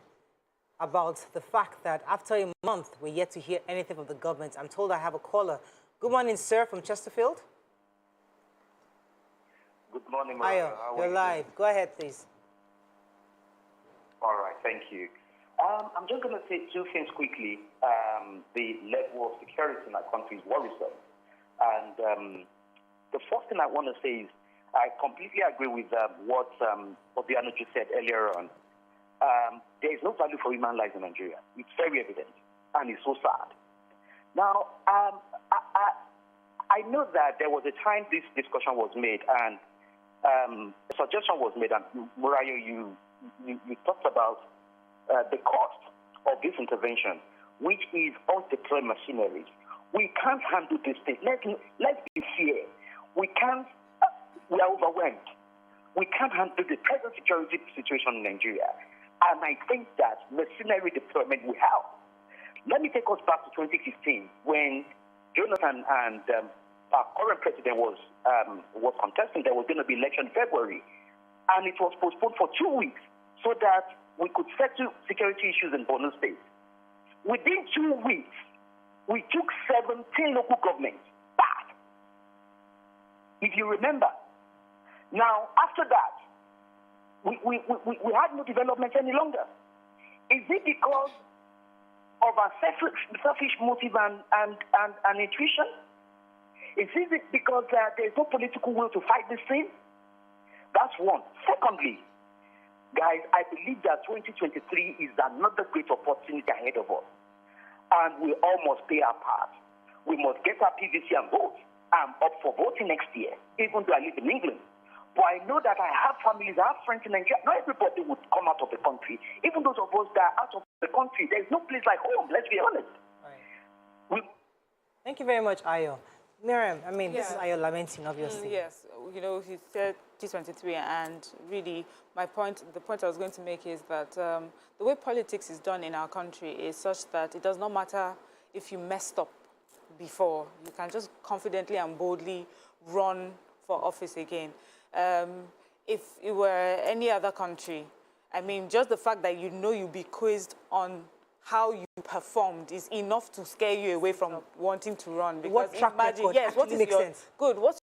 about the fact that after a month, we're yet to hear anything from the government. I'm told I have a caller. Good morning, sir, from Chesterfield. Good morning, Ayo, you're live. Go ahead, please. All right, thank you. I'm just going to say two things quickly. The level of security in our country is worrisome. And the first thing I want to say is I completely agree with what Obiano just said earlier on. There is no value for human lives in Nigeria. It's very evident, and it's so sad. Now, I know that there was a time this discussion was made, and a suggestion was made, and Murayo, you talked about the cost of this intervention. which is us deploy machinery. We can't handle this thing. Let's be fair. We can't, we are overwhelmed. We can't handle the present security situation in Nigeria. And I think that machinery deployment will help. Let me take us back to 2015 when Jonathan and our current president was contesting. There was going to be election in February. And it was postponed for 2 weeks so that we could settle security issues in Borno State. Within 2 weeks, we took 17 local governments back. If you remember. Now, after that, we had no development any longer. Is it because of our selfish motive and intuition? Is it because there is no political will to fight this thing? That's one. Secondly, guys, I believe that 2023 is another great opportunity ahead of us. And we all must play our part. We must get our PVC and vote. I'm up for voting next year, even though I live in England. But I know that I have families, I have friends in Nigeria. Not everybody would come out of the country. Even those of us that are out of the country, there's no place like home, let's be honest. Right. Thank you very much, Ayo. Miriam, I mean, this is Ayo lamenting, obviously. Yes, you know, he said G23, and really, the point I was going to make is that the way politics is done in our country is such that it does not matter if you messed up before. You can just confidently and boldly run for office again. If it were any other country, I mean, just the fact that you know you'll be quizzed on how you performed is enough to scare you away from wanting to run. Because what track record actually makes sense? Good. What's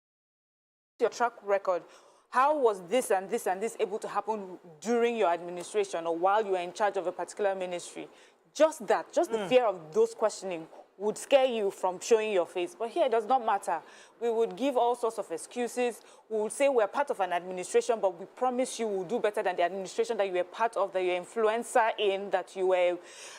your track record? How was this and this and this able to happen during your administration or while you were in charge of a particular ministry? Just that, just the fear of those questioning would scare you from showing your face. But here it does not matter. We would give all sorts of excuses. We would say we're part of an administration, but we promise you we'll do better than the administration that you were part of, that you're an influencer in, that you were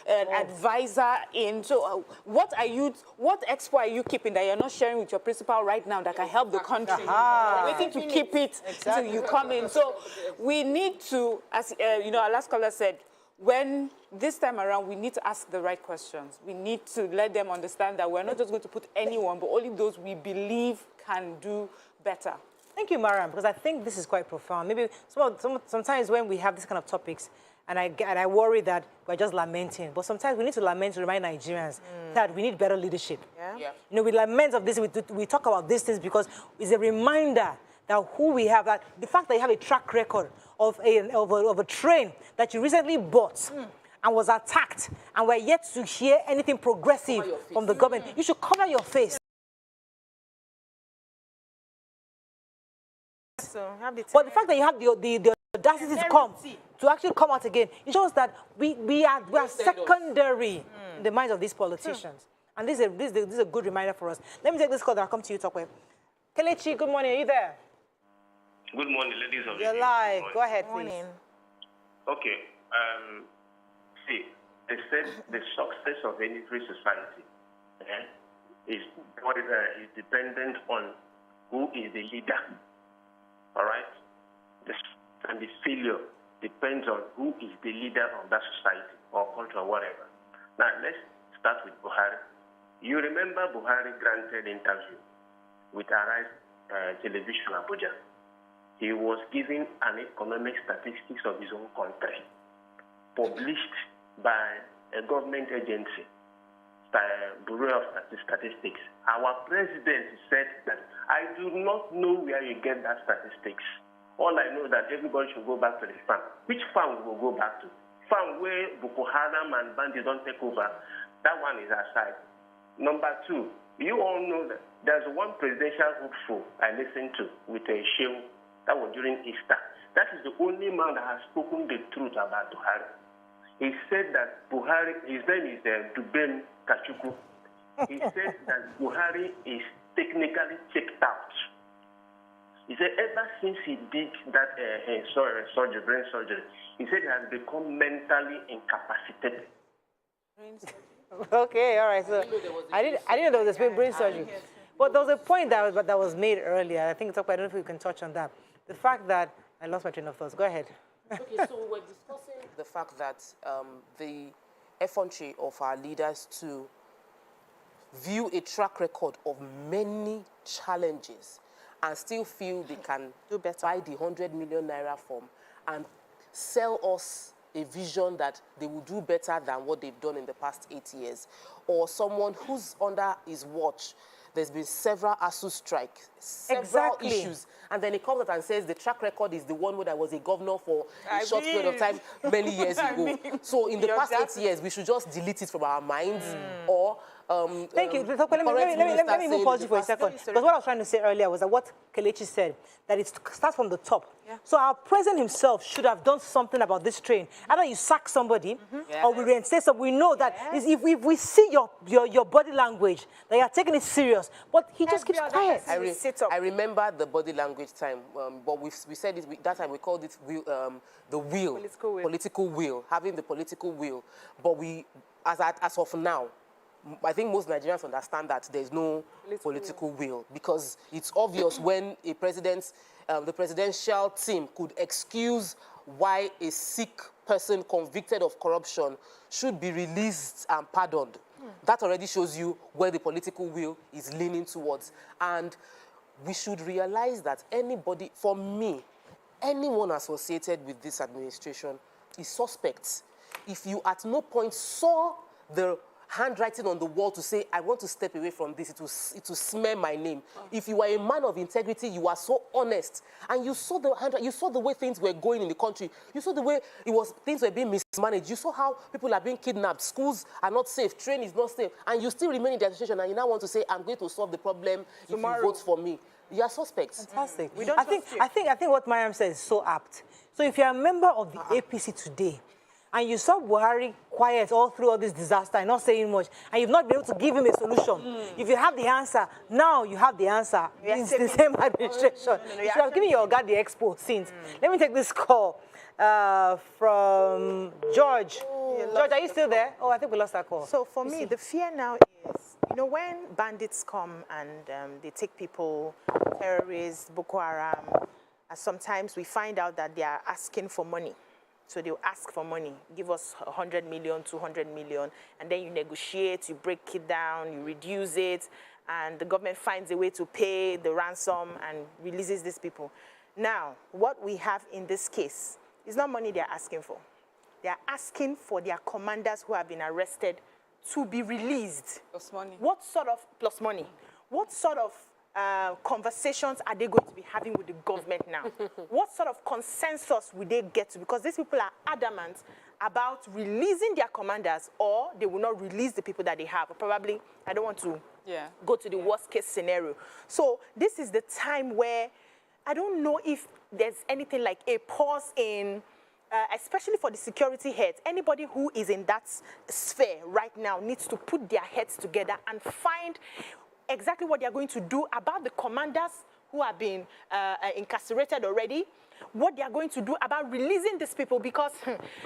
an advisor in. So what expo are you keeping that you're not sharing with your principal right now that can help the country? Waiting to keep it till you come in. So we need to, as you know, our last caller said, when this time around, we need to ask the right questions. We need to let them understand that we're not just going to put anyone, but only those we believe can do better. Thank you, Mariam, because I think this is quite profound. Maybe sometimes when we have this kind of topics, and I worry that we're just lamenting, but sometimes we need to lament to remind Nigerians that we need better leadership. You know, we lament of this, we talk about these things because it's a reminder that who we have, that the fact that you have a track record of a train that you recently bought and was attacked, and we're yet to hear anything progressive from the government. You should cover your face. But the fact that you have the audacity to actually come out again, it shows that we are secondary in the minds of these politicians. And this is a good reminder for us. Let me take this call that I'll come to you, Tokwe. Kelechi, good morning. Are you there? Good morning, ladies of the You're live. Go ahead, please. Okay. See, they said the success of any free society is dependent on who is the leader. All right? And the failure depends on who is the leader of that society or country or whatever. Now, let's start with Buhari. You remember Buhari granted interview with Arise Television Abuja. He was giving an economic statistics of his own country, published by a government agency, Bureau of Statistics. Our president said that, I do not know where you get that statistics. All I know that everybody should go back to the farm. Which farm we will go back to? Farm where Boko Haram and bandits don't take over. That one is aside. Number two, you all know that there's one presidential hopeful I listened to with a show that was during Easter. That is the only man that has spoken the truth about Buhari. He said that Buhari, his name is Duben Kachuku. He said that Buhari is technically checked out. He said ever since he did that brain surgery, he said he has become mentally incapacitated. Okay, all right. So I didn't know there was brain surgery. But there was a point that was made earlier. I think I don't know if we can touch on that. The fact that I lost my train of thoughts. Go ahead. Okay, so we were discussing the fact that the effrontery of our leaders to view a track record of many challenges and still feel they can do better, buy the 100 million naira form and sell us a vision that they will do better than what they've done in the past 8 years. Or someone who's under his watch, there's been several ASUU strikes, several issues, and then he comes out and says the track record is the one where I was a governor for a short period of time many years ago. So in the past 8 years, we should just delete it from our minds, or thank you. Let me even pause you for a second. Because what I was trying to say earlier was that what Kelechi said, that it starts from the top. Yeah. So our president himself should have done something about this train. Either you sack somebody, or we reinstate some. We know that if we see your body language, that you are taking it serious, but he just keeps quiet. I remember the body language time, but we said it, that time we called it the will, political will, having the political will. But we, as of now, I think most Nigerians understand that there's no political will, because it's obvious when a the presidential team could excuse why a sick person convicted of corruption should be released and pardoned. That already shows you where the political will is leaning towards. And we should realize that anybody, for me, anyone associated with this administration is suspect. If you at no point saw the handwriting on the wall to say, I want to step away from this, it will smear my name. If you are a man of integrity, you are so honest, and you saw the way things were going in the country, you saw the way things were being mismanaged, you saw how people are being kidnapped, schools are not safe, train is not safe, and you still remain in the administration, and you now want to say, I'm going to solve the problem tomorrow if you vote for me. You are suspects. Fantastic. I think what Mariam says is so apt. So if you're a member of the APC today, and you saw Buhari quiet all through all this disaster and not saying much, and you've not been able to give him a solution. If you have the answer, now you have the answer. It's the same administration. You should have given your guy the expo since. Let me take this call from George. George, are you still there? Oh, I think we lost that call. So for me, the fear now is, when bandits come and they take people, terrorists, Boko Haram, and sometimes we find out that they are asking for money. So they'll ask for money, give us 100 million, 200 million, and then you negotiate, you break it down, you reduce it, and the government finds a way to pay the ransom and releases these people. Now, what we have in this case is not money they're asking for. They're asking for their commanders who have been arrested to be released. Plus money. What sort of, plus money? What sort of conversations are they going to be having with the government now? What sort of consensus will they get to? Because these people are adamant about releasing their commanders, or they will not release the people that they have. Or probably, I don't want to go to the worst case scenario. So this is the time where I don't know if there's anything like a pause in, especially for the security heads. Anybody who is in that sphere right now needs to put their heads together and find exactly what they are going to do about the commanders who have been incarcerated already, what they are going to do about releasing these people, because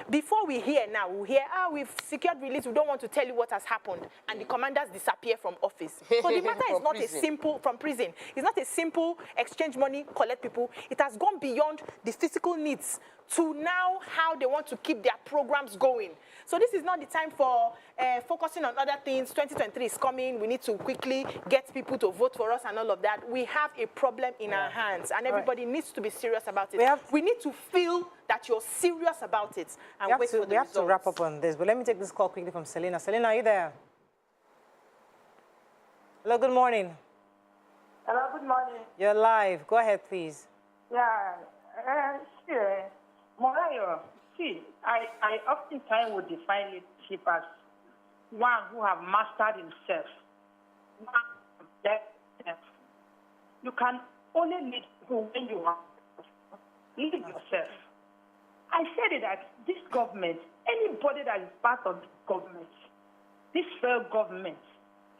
before we hear now, we hear, we've secured release, we don't want to tell you what has happened, and the commanders disappear from office. So the matter is not a simple, from prison, it's not a simple exchange money, collect people. It has gone beyond the physical needs to now how they want to keep their programs going. So this is not the time for focusing on other things. 2023 is coming. We need to quickly get people to vote for us and all of that. We have a problem in our hands, and everybody needs to be serious about it. We need to feel that you're serious about it and wait for the results. We have to wrap up on this, but let me take this call quickly from Selena. Selena, are you there? Hello, good morning. Hello, good morning. You're live. Go ahead, please. Yeah, sure. Morayo, see, I oftentimes would define leadership as one who have mastered himself. You can only lead people when you have lead yourself. I said it that this government, anybody that is part of this government, this failed government,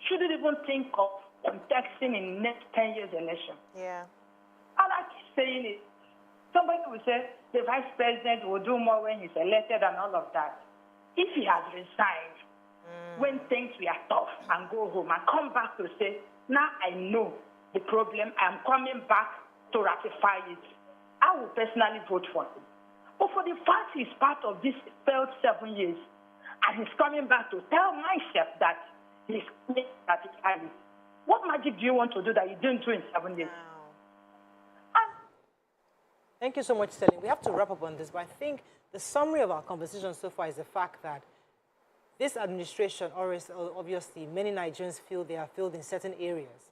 shouldn't even think of contesting in next 10 years election. Yeah. And I keep saying it. Somebody will say the vice president will do more when he's elected and all of that. If he has resigned when things were tough and go home and come back to say, now I know the problem, I'm coming back to ratify it, I will personally vote for him. But for the fact he's part of this failed 7 years, and he's coming back to tell myself that he's that he has it. What magic do you want to do that you didn't do in 7 days? Thank you so much, Sterling. We have to wrap up on this, but I think the summary of our conversation so far is the fact that this administration, obviously, many Nigerians feel they are failed in certain areas.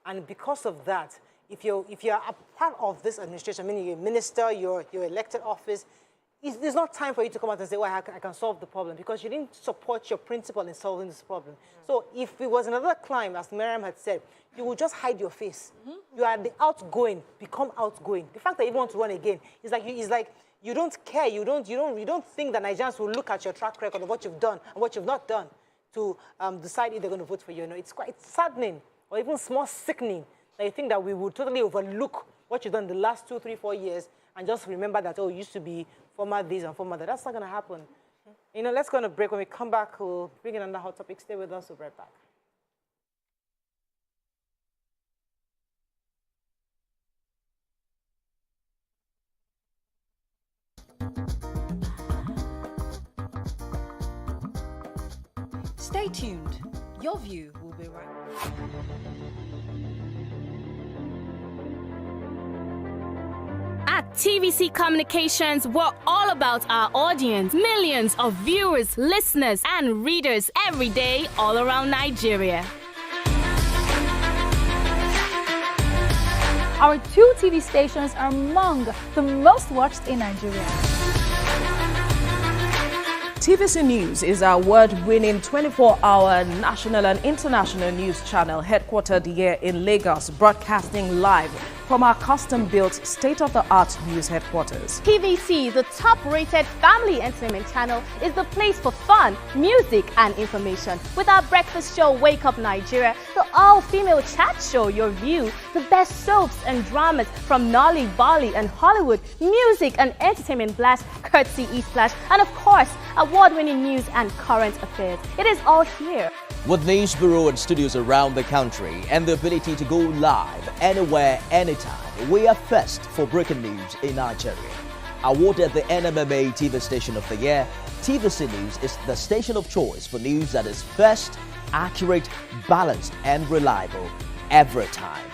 And because of that, if you're a part of this administration, meaning you're a minister, you're elected office, there's not time for you to come out and say, well, I can solve the problem, because you didn't support your principle in solving this problem. So if it was another climb, as Miriam had said, you will just hide your face. You are the outgoing, become outgoing. The fact that you want to run again is like you don't care. You don't think that Nigerians will look at your track record of what you've done and what you've not done to decide if they're going to vote for you. It's quite saddening, or even more sickening, that you think that we would totally overlook what you've done in the last 2, 3, 4 years and just remember that, oh, it used to be former this and former that. That's not going to happen. Let's go on a break. When we come back, we'll bring in another hot topic. Stay with us. We'll be right back. Stay tuned. Your View will be right back. At TVC Communications, we're all about our audience. Millions of viewers, listeners, and readers every day all around Nigeria. Our 2 TV stations are among the most watched in Nigeria. TVC News is our award-winning 24-hour national and international news channel headquartered here in Lagos, broadcasting live from our custom-built state-of-the-art news headquarters. TVC, the top-rated family entertainment channel, is the place for fun, music, and information. With our breakfast show, Wake Up Nigeria, the all-female chat show, Your View, the best soaps and dramas from Nolly, Bali, and Hollywood, music and entertainment blast, courtesy E-Splash, and of course, award-winning news and current affairs. It is all here. With news bureau and studios around the country and the ability to go live anywhere, anytime, we are first for breaking news in Nigeria. Awarded the NMMA TV Station of the Year, TVC News is the station of choice for news that is first, accurate, balanced, and reliable every time.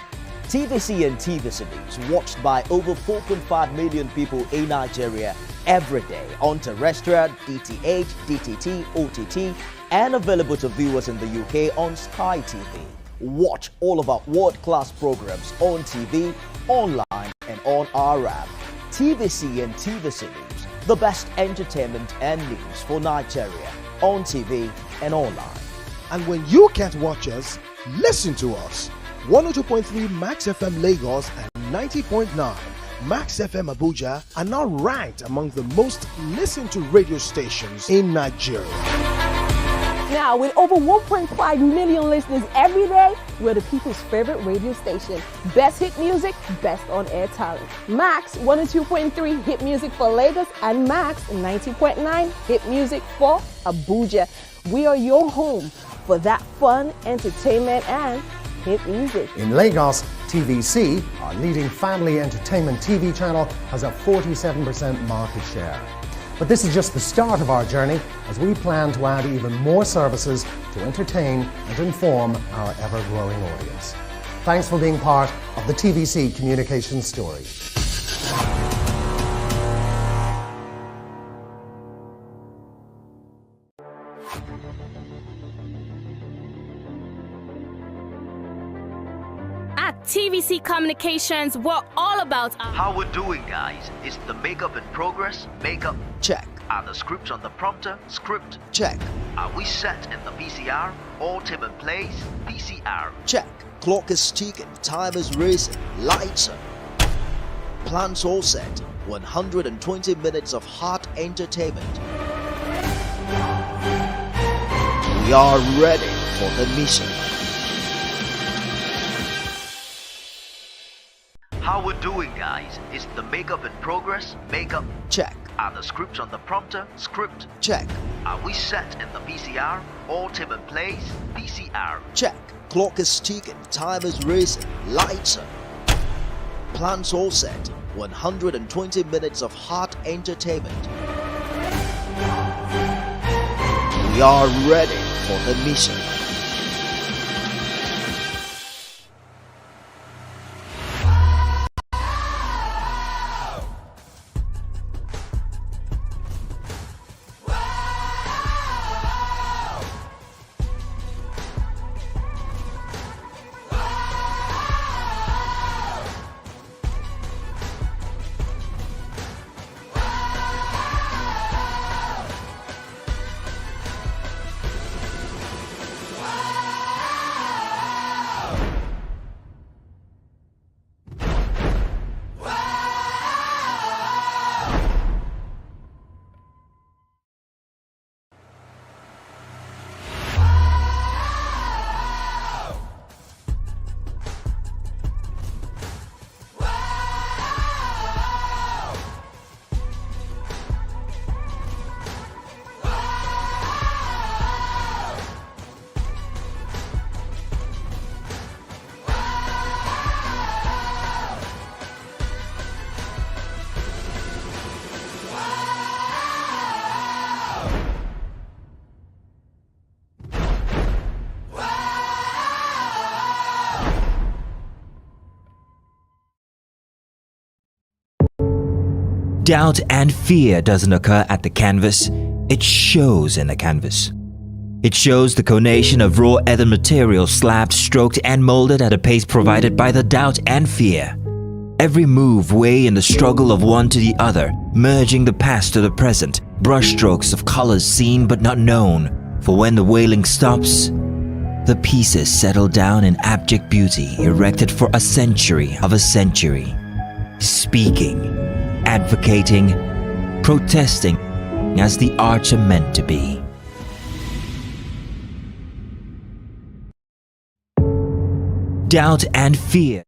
TVC and TVC News watched by over 4.5 million people in Nigeria every day on terrestrial, DTH, DTT, OTT, and available to viewers in the UK on Sky TV. Watch all of our world-class programs on TV, online, and on our app. TVC and TVC News, the best entertainment and news for Nigeria on TV and online. And when you can't watch us, listen to us. 102.3 Max FM Lagos and 90.9 Max FM Abuja are now ranked among the most listened to radio stations in Nigeria. Now, with over 1.5 million listeners every day, we're the people's favorite radio station. Best hit music, best on-air talent. Max 102.3 hit music for Lagos and Max 90.9 hit music for Abuja. We are your home for that fun, entertainment, and hit music. In Lagos, TVC, our leading family entertainment TV channel, has a 47% market share. But this is just the start of our journey, as we plan to add even more services to entertain and inform our ever-growing audience. Thanks for being part of the TVC communications story. At TVC Communications, we're all about our... How we're doing, guys? Is the makeup in progress? Makeup? Check. Are the scripts on the prompter? Script? Check. Are we set in the VCR? All tape in place? VCR? Check. Clock is ticking, time is racing, lights on. Plans all set. 120 minutes of hot entertainment. We are ready for the mission. How we're doing, guys? Is the makeup in progress? Makeup? Check. Are the scripts on the prompter? Script? Check. Are we set in the VCR? All tape in place? VCR? Check. Clock is ticking, time is racing, lights on. Plans all set. 120 minutes of hot entertainment. We are ready for the mission. Doubt and fear doesn't occur at the canvas, it shows in the canvas. It shows the conation of raw earthen material slabbed, stroked and molded at a pace provided by the doubt and fear. Every move way in the struggle of one to the other, merging the past to the present, brushstrokes of colors seen but not known. For when the wailing stops, the pieces settle down in abject beauty erected for a century of a century. Speaking, advocating, protesting as the arts are meant to be. Doubt and fear.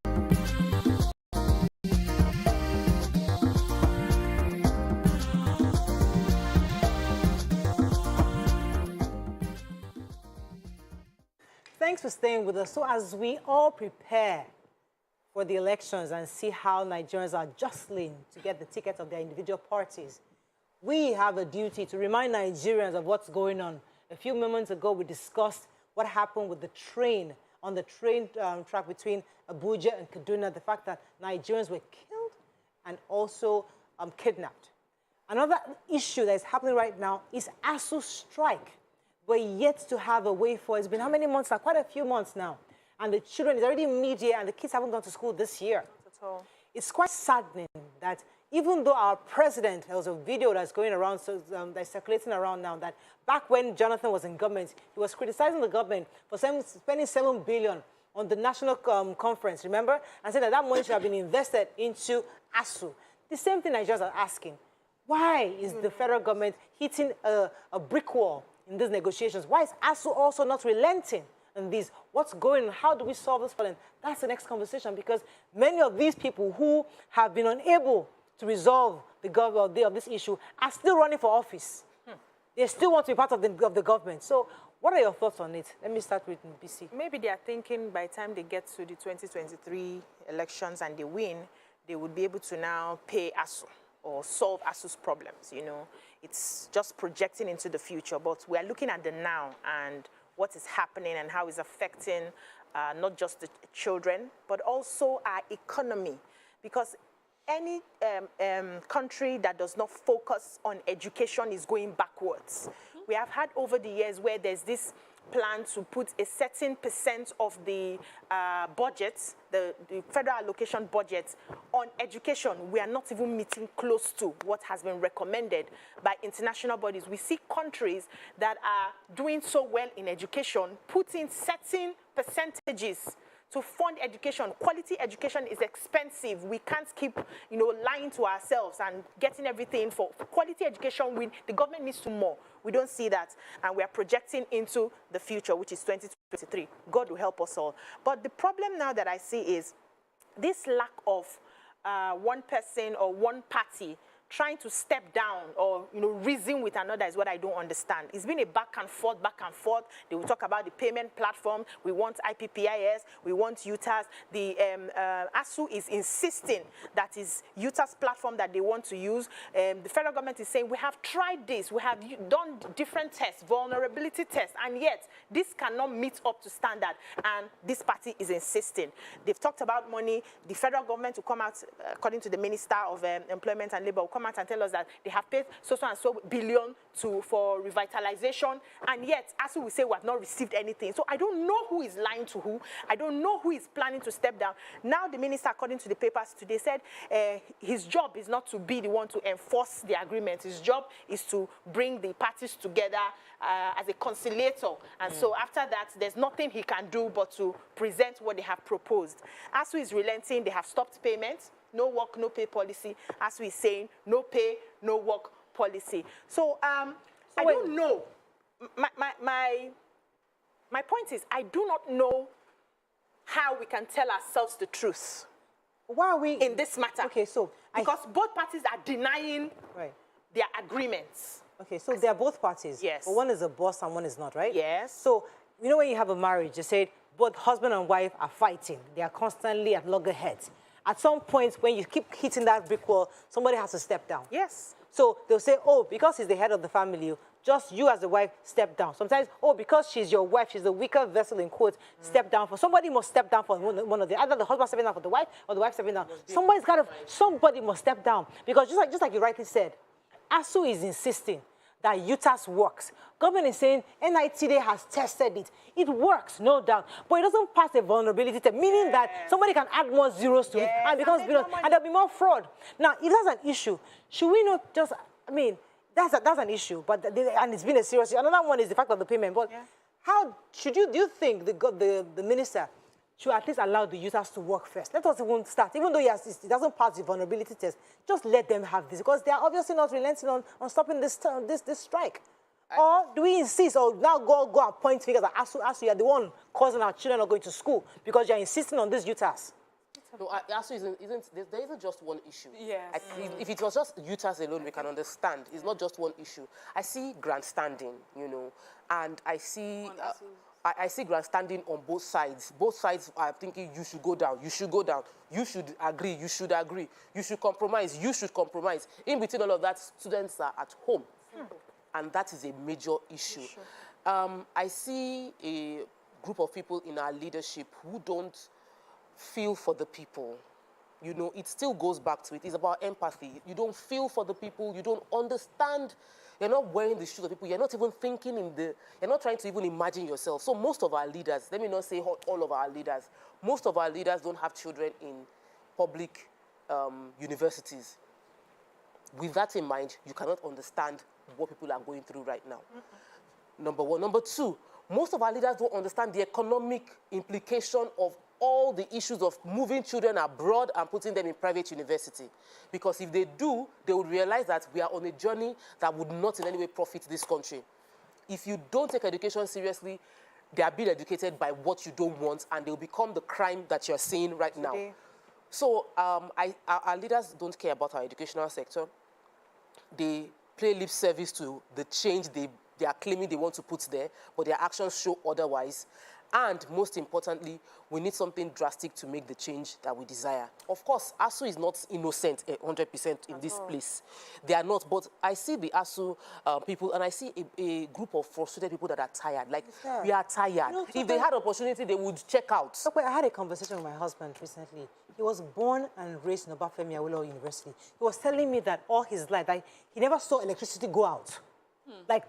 Thanks for staying with us. So as we all prepare for the elections and see how Nigerians are jostling to get the tickets of their individual parties, we have a duty to remind Nigerians of what's going on. A few moments ago, we discussed what happened with the train, on the train track between Abuja and Kaduna, the fact that Nigerians were killed and also kidnapped. Another issue that is happening right now is ASUU strike. We're yet to have a way for it. It's been how many months now? Quite a few months now. And the children, it's already mid-year, and the kids haven't gone to school this year. It's quite saddening that even though our president, there was a video that's going around, that's circulating around now, that back when Jonathan was in government, he was criticizing the government for spending $7 billion on the national conference, remember? And said that that money should have been invested into ASUU. The same thing Nigerians are asking. Why is the federal government hitting a brick wall in these negotiations? Why is ASUU also not relenting in these? What's going on? How do we solve this problem? That's the next conversation, because many of these people who have been unable to resolve this issue are still running for office. They still want to be part of the government. So what are your thoughts on it? Let me start with BC. Maybe they are thinking by the time they get to the 2023 elections and they win, they would be able to now pay ASUU or solve ASUU's problems, you know. It's just projecting into the future, but we are looking at the now and what is happening and how it's affecting not just the children, but also our economy. Because any country that does not focus on education is going backwards. We have had over the years where there's this plan to put a certain % of the budget, the federal allocation budget, on education. We are not even meeting close to what has been recommended by international bodies. We see countries that are doing so well in education, putting certain percentages to fund education. Quality education is expensive. We can't keep, you know, lying to ourselves and getting everything for quality education. The government needs to more. We don't see that, and we are projecting into the future, which is 2023. God will help us all. But the problem now that I see is this lack of one person or one party trying to step down or, reason with another is what I don't understand. It's been a back and forth. They will talk about the payment platform. We want IPPIS. We want UTAS. The ASUU is insisting that is UTAS platform that they want to use. The federal government is saying, we have tried this. We have done different tests, vulnerability tests, and yet this cannot meet up to standard. And this party is insisting. They've talked about money. The federal government will come out, according to the Minister of Employment and Labour, will come out and tell us that they have paid so and so billion for revitalization, and yet ASUU will say we have not received anything. So I don't know who is lying to who. I don't know who is planning to step down. Now the minister, according to the papers today, said his job is not to be the one to enforce the agreement. His job is to bring the parties together as a conciliator. And so after that, there's nothing he can do but to present what they have proposed. ASUU is relenting. They have stopped payments. No work, no pay policy. ASUU is saying no pay, no work policy. So I don't know. My point is, I do not know how we can tell ourselves the truth. Why are we in this matter? Okay, so because both parties are denying their agreements. Okay, so they are both parties. Yes. But one is a boss and one is not, right? Yes. So when you have a marriage, you said both husband and wife are fighting. They are constantly at loggerheads. At some point, when you keep hitting that brick wall, somebody has to step down. Yes. So they'll say, oh, because he's the head of the family, just you as the wife step down. Sometimes, oh, because she's your wife, she's the weaker vessel in quotes, step down for. Somebody must step down for one of the, either the husband stepping down for the wife or the wife stepping down. Somebody must step down. Because just like you rightly said, ASUU is insisting that UTAS works. Government is saying NITD has tested it. It works, no doubt. But it doesn't pass a vulnerability test, meaning that somebody can add more zeros to it and becomes billions, and there'll be more fraud. Now, if that's an issue, should we not just, that's an issue, and it's been a serious issue. Another one is the fact of the payment. But how do you think the minister should at least allow the users to work first? Let us even start. Even though it doesn't pass the vulnerability test, just let them have this, because they are obviously not relenting on stopping this strike. Or do we insist, or now go and point fingers at ASUU, you're the one causing our children not going to school because you're insisting on this UTAS? No, ASUU there isn't just one issue. Yes. If it was just UTAS alone, we can understand. It's not just one issue. I see grandstanding, and I see... I see grandstanding on both sides. Both sides are thinking you should go down, you should go down, you should agree, you should agree, you should compromise, you should compromise. In between all of that, students are at home. And that is a major issue. I see a group of people in our leadership who don't feel for the people. It still goes back to it. It's about empathy. You don't feel for the people. You don't understand. You're not wearing the shoes of people. You're not even thinking you're not trying to even imagine yourself. So most of our leaders, let me not say all of our leaders, most of our leaders don't have children in public universities. With that in mind, you cannot understand what people are going through right now. Number one. Number two, most of our leaders don't understand the economic implication of all the issues of moving children abroad and putting them in private university. Because if they do, they would realize that we are on a journey that would not in any way profit this country. If you don't take education seriously, they are being educated by what you don't want, and they will become the crime that you're seeing right now. So our leaders don't care about our educational sector. They pay lip service to the change they are claiming they want to put there, but their actions show otherwise. And most importantly, we need something drastic to make the change that we desire. Of course, ASUU is not innocent 100% in this place. They are not, but I see the ASUU people, and I see a group of frustrated people that are tired. Like, we are tired. If they had opportunity, they would check out. I had a conversation with my husband recently. He was born and raised in Obafemi Awolowo University. He was telling me that all his life, he never saw electricity go out.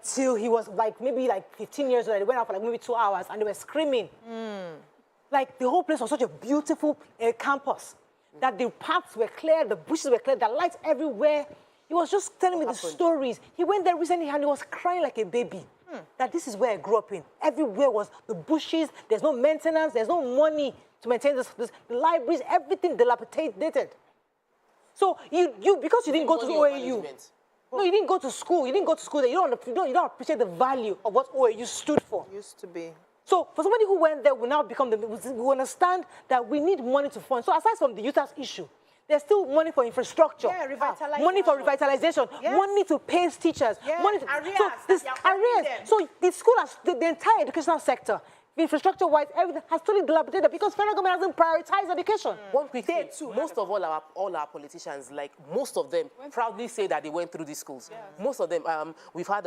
Till he was maybe 15 years old, they went out for maybe 2 hours and they were screaming. The whole place was such a beautiful campus that the paths were clear, the bushes were clear, the lights everywhere. He was just telling me the stories. He went there recently and he was crying like a baby. That this is where I grew up in. Everywhere was the bushes, there's no maintenance, there's no money to maintain the libraries, everything dilapidated. So because you didn't go to the OAU. No, you didn't go to school. You didn't go to school. You don't appreciate the value of what OAU stood for. Used to be. So for somebody who went there will now become we understand that we need money to fund. So aside from the UTAS issue, There's still money for infrastructure. Yeah, revitalization. Money for revitalization. Yes. Money to pay teachers. Yes. Money to, Arrears, so this that they are arrears. paying them. So the school has, the entire educational sector, infrastructure-wise, everything has totally dilapidated because federal government hasn't prioritized education. One quick thing, most of all our politicians, like most of them, proudly say that they went through these schools. Yes. Most of them, we've had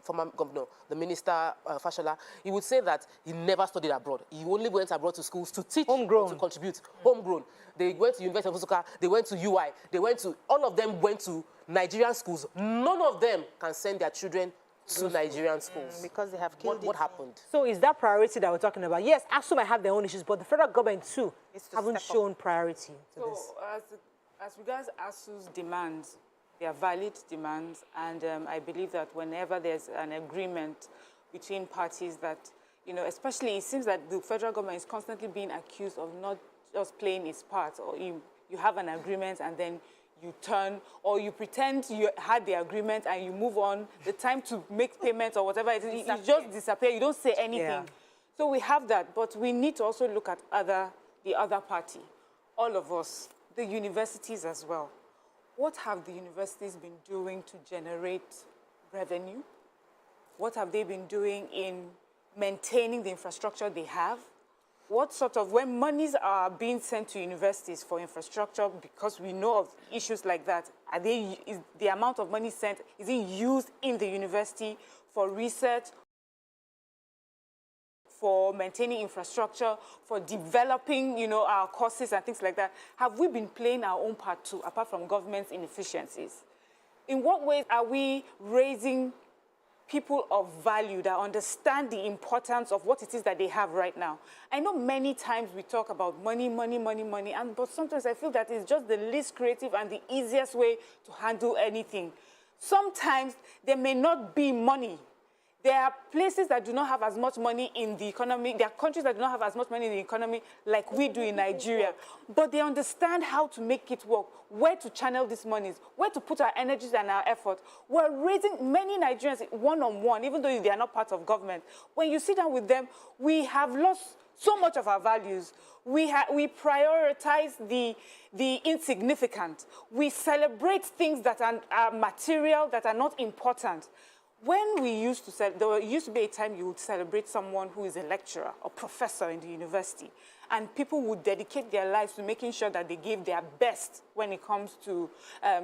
former governor, the minister, Fashola, he would say that he never studied abroad. He only went abroad to schools to teach, to contribute, homegrown. They went to University of Nsukka, they went to UI, they went to, all of them went to Nigerian schools. None of them can send their children to Nigerian schools. Because they have killed What happened? So is that priority that we're talking about? Yes, ASUU might have their own issues, but the federal government too haven't shown priority to this. As regards ASUU's demands, they are valid demands, and I believe that whenever there's an agreement between parties that, you know, especially it seems that the federal government is constantly being accused of not just playing its part, or you have an agreement and then you turn, or you pretend you had the agreement and you move on, the time to make payments or whatever it is, you just disappear, you don't say anything. Yeah. So we have that, but we need to also look at the other party, all of us, the universities as well. What have the universities been doing to generate revenue? What have they been doing in maintaining the infrastructure they have? What sort of, when monies are being sent to universities for infrastructure, because we know of issues like that, is the amount of money sent, is it used in the university for research, for maintaining infrastructure, for developing, you know, our courses and things like that? Have we been playing our own part too, apart from government's inefficiencies? In what ways are we raising people of value that understand the importance of what it is that they have right now? I know many times we talk about money, but sometimes I feel that it's just the least creative and the easiest way to handle anything. Sometimes there may not be money. There are places that do not have as much money in the economy. There are countries that do not have as much money in the economy like we do in Nigeria. But they understand how to make it work, where to channel these monies, where to put our energies and our effort. We're raising many Nigerians one-on-one, even though they are not part of government. When you sit down with them, we have lost so much of our values. We prioritize the insignificant. We celebrate things that are material, that are not important. When we used to there used to be a time you would celebrate someone who is a lecturer or professor in the university, and people would dedicate their lives to making sure that they give their best when it comes to,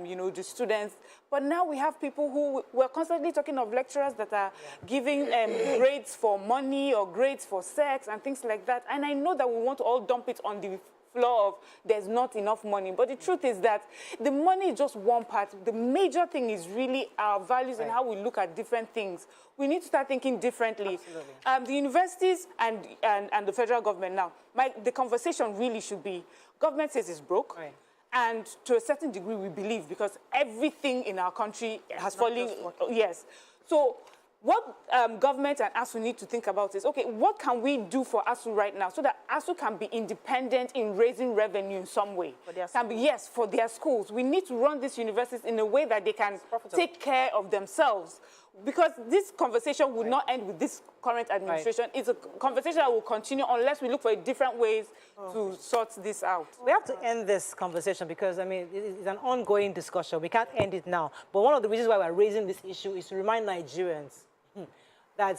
you know, the students. But now we have people who, we're constantly talking of lecturers that are giving grades for money or grades for sex and things like that. And I know that we want to all dump it on the floor of there's not enough money. But the truth is that the money is just one part. The major thing is really our values and how we look at different things. We need to start thinking differently. The universities and the federal government now, the conversation really should be, government says it's broke. And to a certain degree, we believe, because everything in our country has fallen. Yes. So what government and ASUU need to think about is, okay, what can we do for ASUU right now so that ASUU can be independent in raising revenue in some way? Yes, for their schools. We need to run these universities in a way that they can take care of themselves. Because this conversation will not end with this current administration. It's a conversation that will continue unless we look for different ways to sort this out. We have to end this conversation because, I mean, it's an ongoing discussion. We can't end it now. But one of the reasons why we're raising this issue is to remind Nigerians that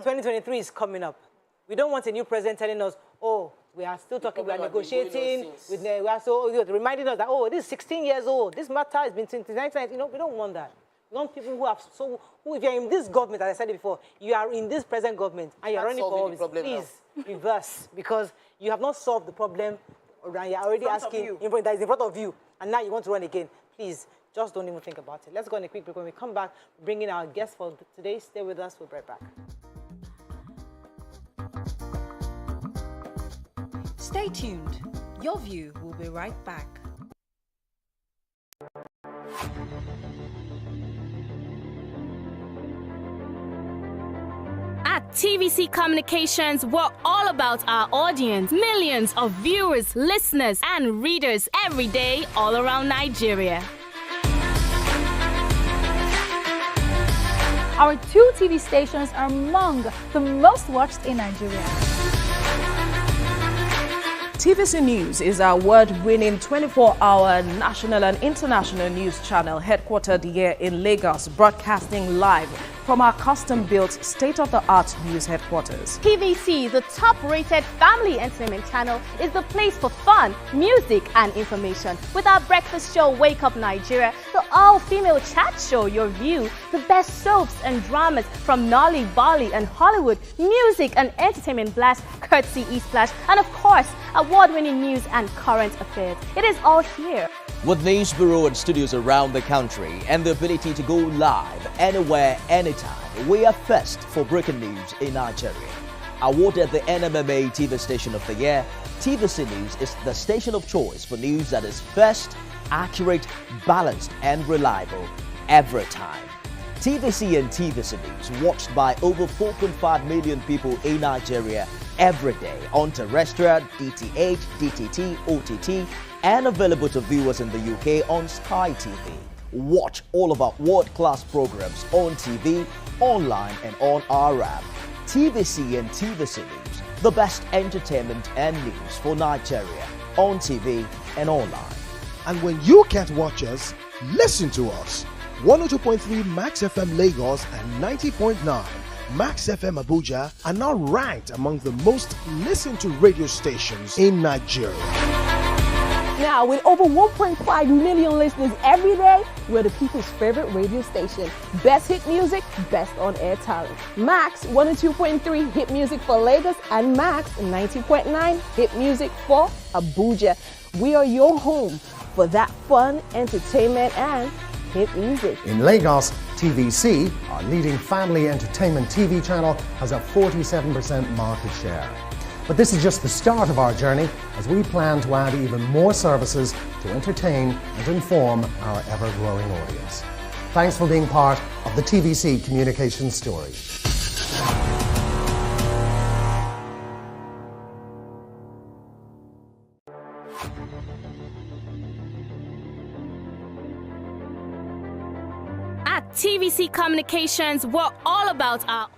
2023 is coming up. We don't want a new president telling us, oh, we are still talking, we are negotiating, we are so reminding us that, oh, this is 16 years old, this matter has been since 1990. You know, we don't want that. We want people who have who, if you're in this government, as I said it before, you are in this present government and you're running for all this, please reverse, because you have not solved the problem. You're already asking that is in front of you, and now you want to run again. Please, just don't even think about it. Let's go on a quick break. When we come back, bring in our guest for today. Stay with us. We'll be right back. Stay tuned. Your View will be right back. At TVC Communications, we're all about our audience. Millions of viewers, listeners, and readers every day all around Nigeria. Our 2 TV stations are among the most watched in Nigeria. TVC News is our award-winning 24-hour national and international news channel headquartered here in Lagos, broadcasting live from our custom-built state-of-the-art news headquarters. TVC, the top-rated family entertainment channel, is the place for fun, music, and information. With our breakfast show, Wake Up Nigeria, the all-female chat show, Your View, the best soaps and dramas from Nolly, Bolly, and Hollywood, music and entertainment blast, courtesy Eastplash, and of course, award-winning news and current affairs. It is all here. With news bureau and studios around the country and the ability to go live anywhere, anytime, we are first for breaking news in Nigeria. Awarded the NMMA TV Station of the Year, TVC News is the station of choice for news that is first, accurate, balanced, and reliable every time. TVC and TVC News watched by over 4.5 million people in Nigeria every day on terrestrial, DTH, DTT, OTT, and available to viewers in the UK on Sky TV. Watch all of our world-class programs on TV, online, and on our app. TVC and TVC News, the best entertainment and news for Nigeria on TV and online. And when you can't watch us, listen to us. 102.3 Max FM Lagos and 90.9 Max FM Abuja are now ranked among the most listened to radio stations in Nigeria. Now, with over 1.5 million listeners every day, we're the people's favorite radio station. Best hit music, best on-air talent. Max 102.3 hit music for Lagos and Max 90.9 hit music for Abuja. We are your home for that fun, entertainment, and hit music. In Lagos, TVC, our leading family entertainment TV channel, has a 47% market share. But this is just the start of our journey, as we plan to add even more services to entertain and inform our ever-growing audience. Thanks for being part of the TVC communication story. At TVC Communications, we're all about our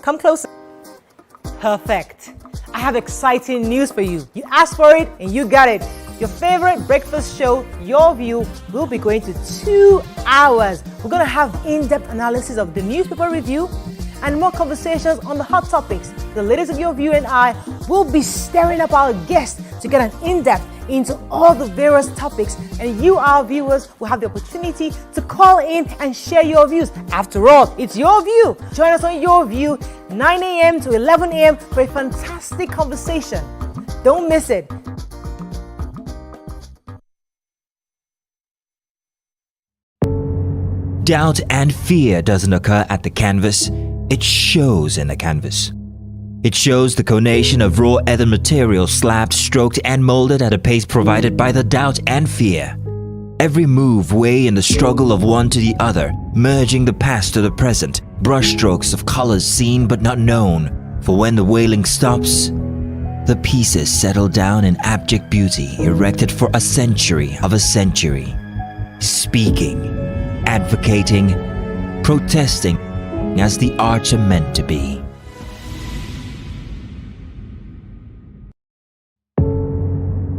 Come closer. Perfect. I have exciting news for you. You asked for it and you got it. Your favorite breakfast show, Your View, will be going to 2 hours. We're going to have in-depth analysis of the newspaper review and more conversations on the hot topics. The ladies of Your View and I will be stirring up our guests to get an in-depth into all the various topics, and you, our viewers, will have the opportunity to call in and share your views. After all, it's Your View. Join us on Your View, 9 a.m. to 11 a.m. for a fantastic conversation. Don't miss it. Doubt and fear doesn't occur at the canvas, it shows in the canvas. It shows the conation of raw earthen material slabbed, stroked, and molded at a pace provided by the doubt and fear. Every move way in the struggle of one to the other, merging the past to the present, brushstrokes of colors seen but not known. For when the wailing stops, the pieces settle down in abject beauty erected for a century of a century. Speaking, advocating, protesting, as the archer meant to be.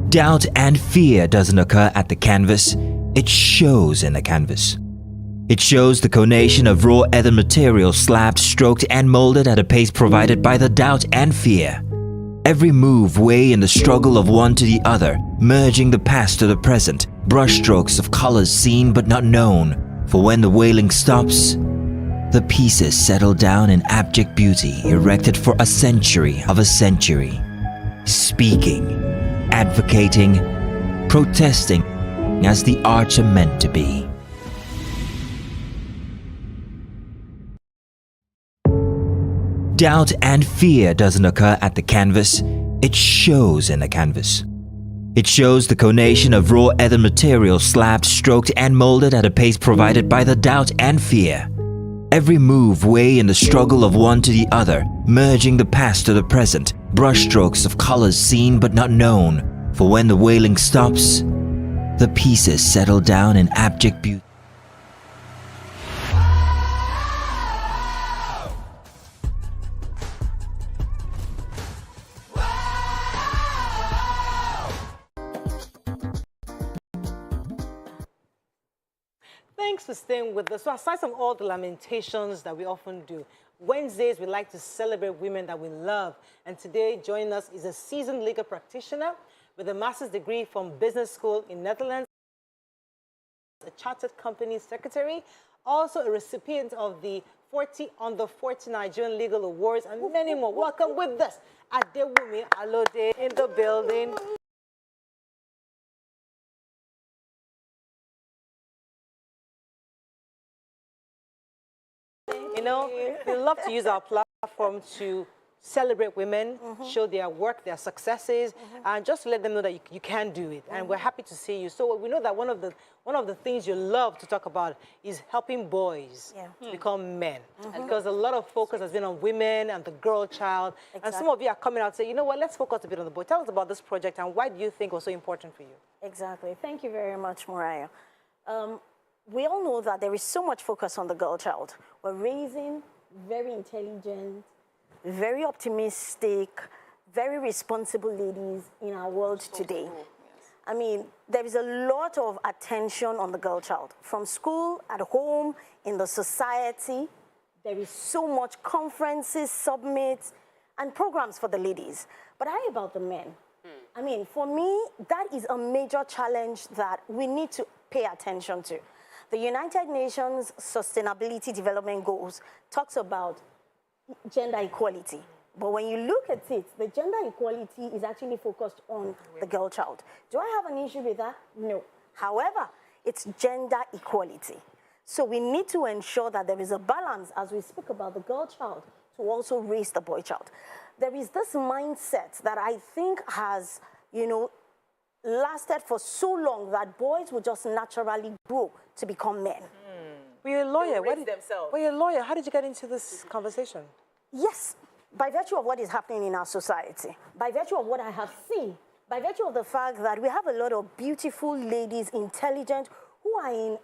Doubt and fear doesn't occur at the canvas, it shows in the canvas. It shows the conation of raw earthen material slabbed, stroked and molded at a pace provided by the doubt and fear. Every move way in the struggle of one to the other, merging the past to the present, brushstrokes of colors seen but not known, for when the wailing stops, the pieces settle down in abject beauty erected for a century of a century. Speaking, advocating, protesting as the archer meant to be. Doubt and fear doesn't occur at the canvas, it shows in the canvas. It shows the conation of raw earthen material slabbed, stroked and molded at a pace provided by the doubt and fear. Every move way in the struggle of one to the other, merging the past to the present, brushstrokes of colors seen but not known, for when the wailing stops, the pieces settle down in abject beauty. Thanks for staying with us. So aside from all the lamentations that we often do, Wednesdays we like to celebrate women that we love. And today joining us is a seasoned legal practitioner with a master's degree from business school in Netherlands, a chartered company secretary, also a recipient of the 40 Under 40 Nigerian Legal Awards, and many more. Welcome with us, Adewumi Alode in the building. You know, we love to use our platform to celebrate women, show their work, their successes, and just to let them know that you can do it. And we're happy to see you. So we know that one of the things you love to talk about is helping boys to become men. Because a lot of focus has been on women and the girl child. And some of you are coming out and say, you know what, let's focus a bit on the boy. Tell us about this project and why do you think it was so important for you? Exactly. Thank you very much, Mariah. We all know that there is so much focus on the girl child. We're raising very intelligent, very optimistic, very responsible ladies in our world today. I mean, there is a lot of attention on the girl child. From school, at home, in the society, there is so much conferences, summits, and programs for the ladies. But how about the men? I mean, for me, that is a major challenge that we need to pay attention to. The United Nations Sustainability Development Goals talks about gender equality. But when you look at it, the gender equality is actually focused on the girl child. Do I have an issue with that? No. However, it's gender equality. So we need to ensure that there is a balance as we speak about the girl child to also raise the boy child. There is this mindset that I think has, you know, lasted for so long that boys will just naturally grow to become men. But you're a lawyer. But you're a lawyer. How did you get into this conversation? Yes, by virtue of what is happening in our society, by virtue of what I have seen, by virtue of the fact that we have a lot of beautiful ladies, intelligent, who are in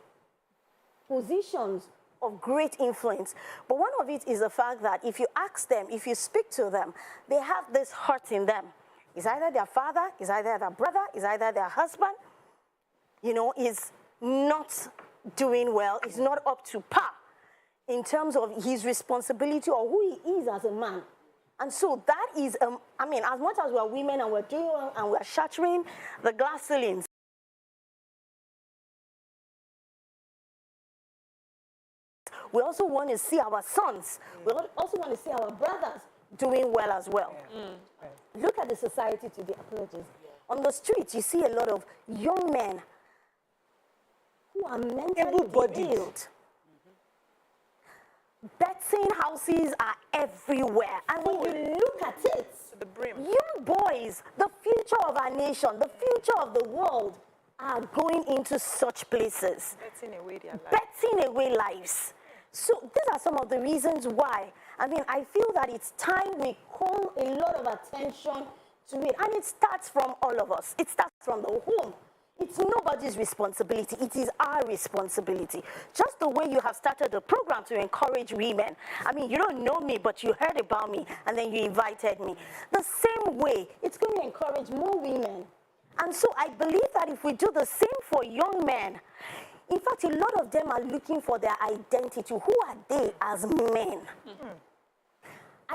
positions of great influence. But one of it is the fact that if you ask them, if you speak to them, they have this hurt in them. It's either their father, it's either their brother, it's either their husband, you know, is not doing well, is not up to par in terms of his responsibility or who he is as a man. And so that is, I mean, as much as we are women and we're doing well and we're shattering the glass ceilings, we also want to see our sons, we also want to see our brothers doing well as well. Look at the society today, apologies. On the streets, you see a lot of young men who are mentally ill. Betting houses are everywhere. And when you look at it, young boys, the future of our nation, the future of the world, are going into such places. Betting away their lives. Betting away lives. So these are some of the reasons why. I mean, I feel that it's time we call a lot of attention to it. And it starts from all of us. It starts from the home. It's nobody's responsibility. It is our responsibility. Just the way you have started the program to encourage women. I mean, you don't know me, but you heard about me, and then you invited me. The same way, it's going to encourage more women. And so I believe that if we do the same for young men, in fact, a lot of them are looking for their identity. Who are they as men?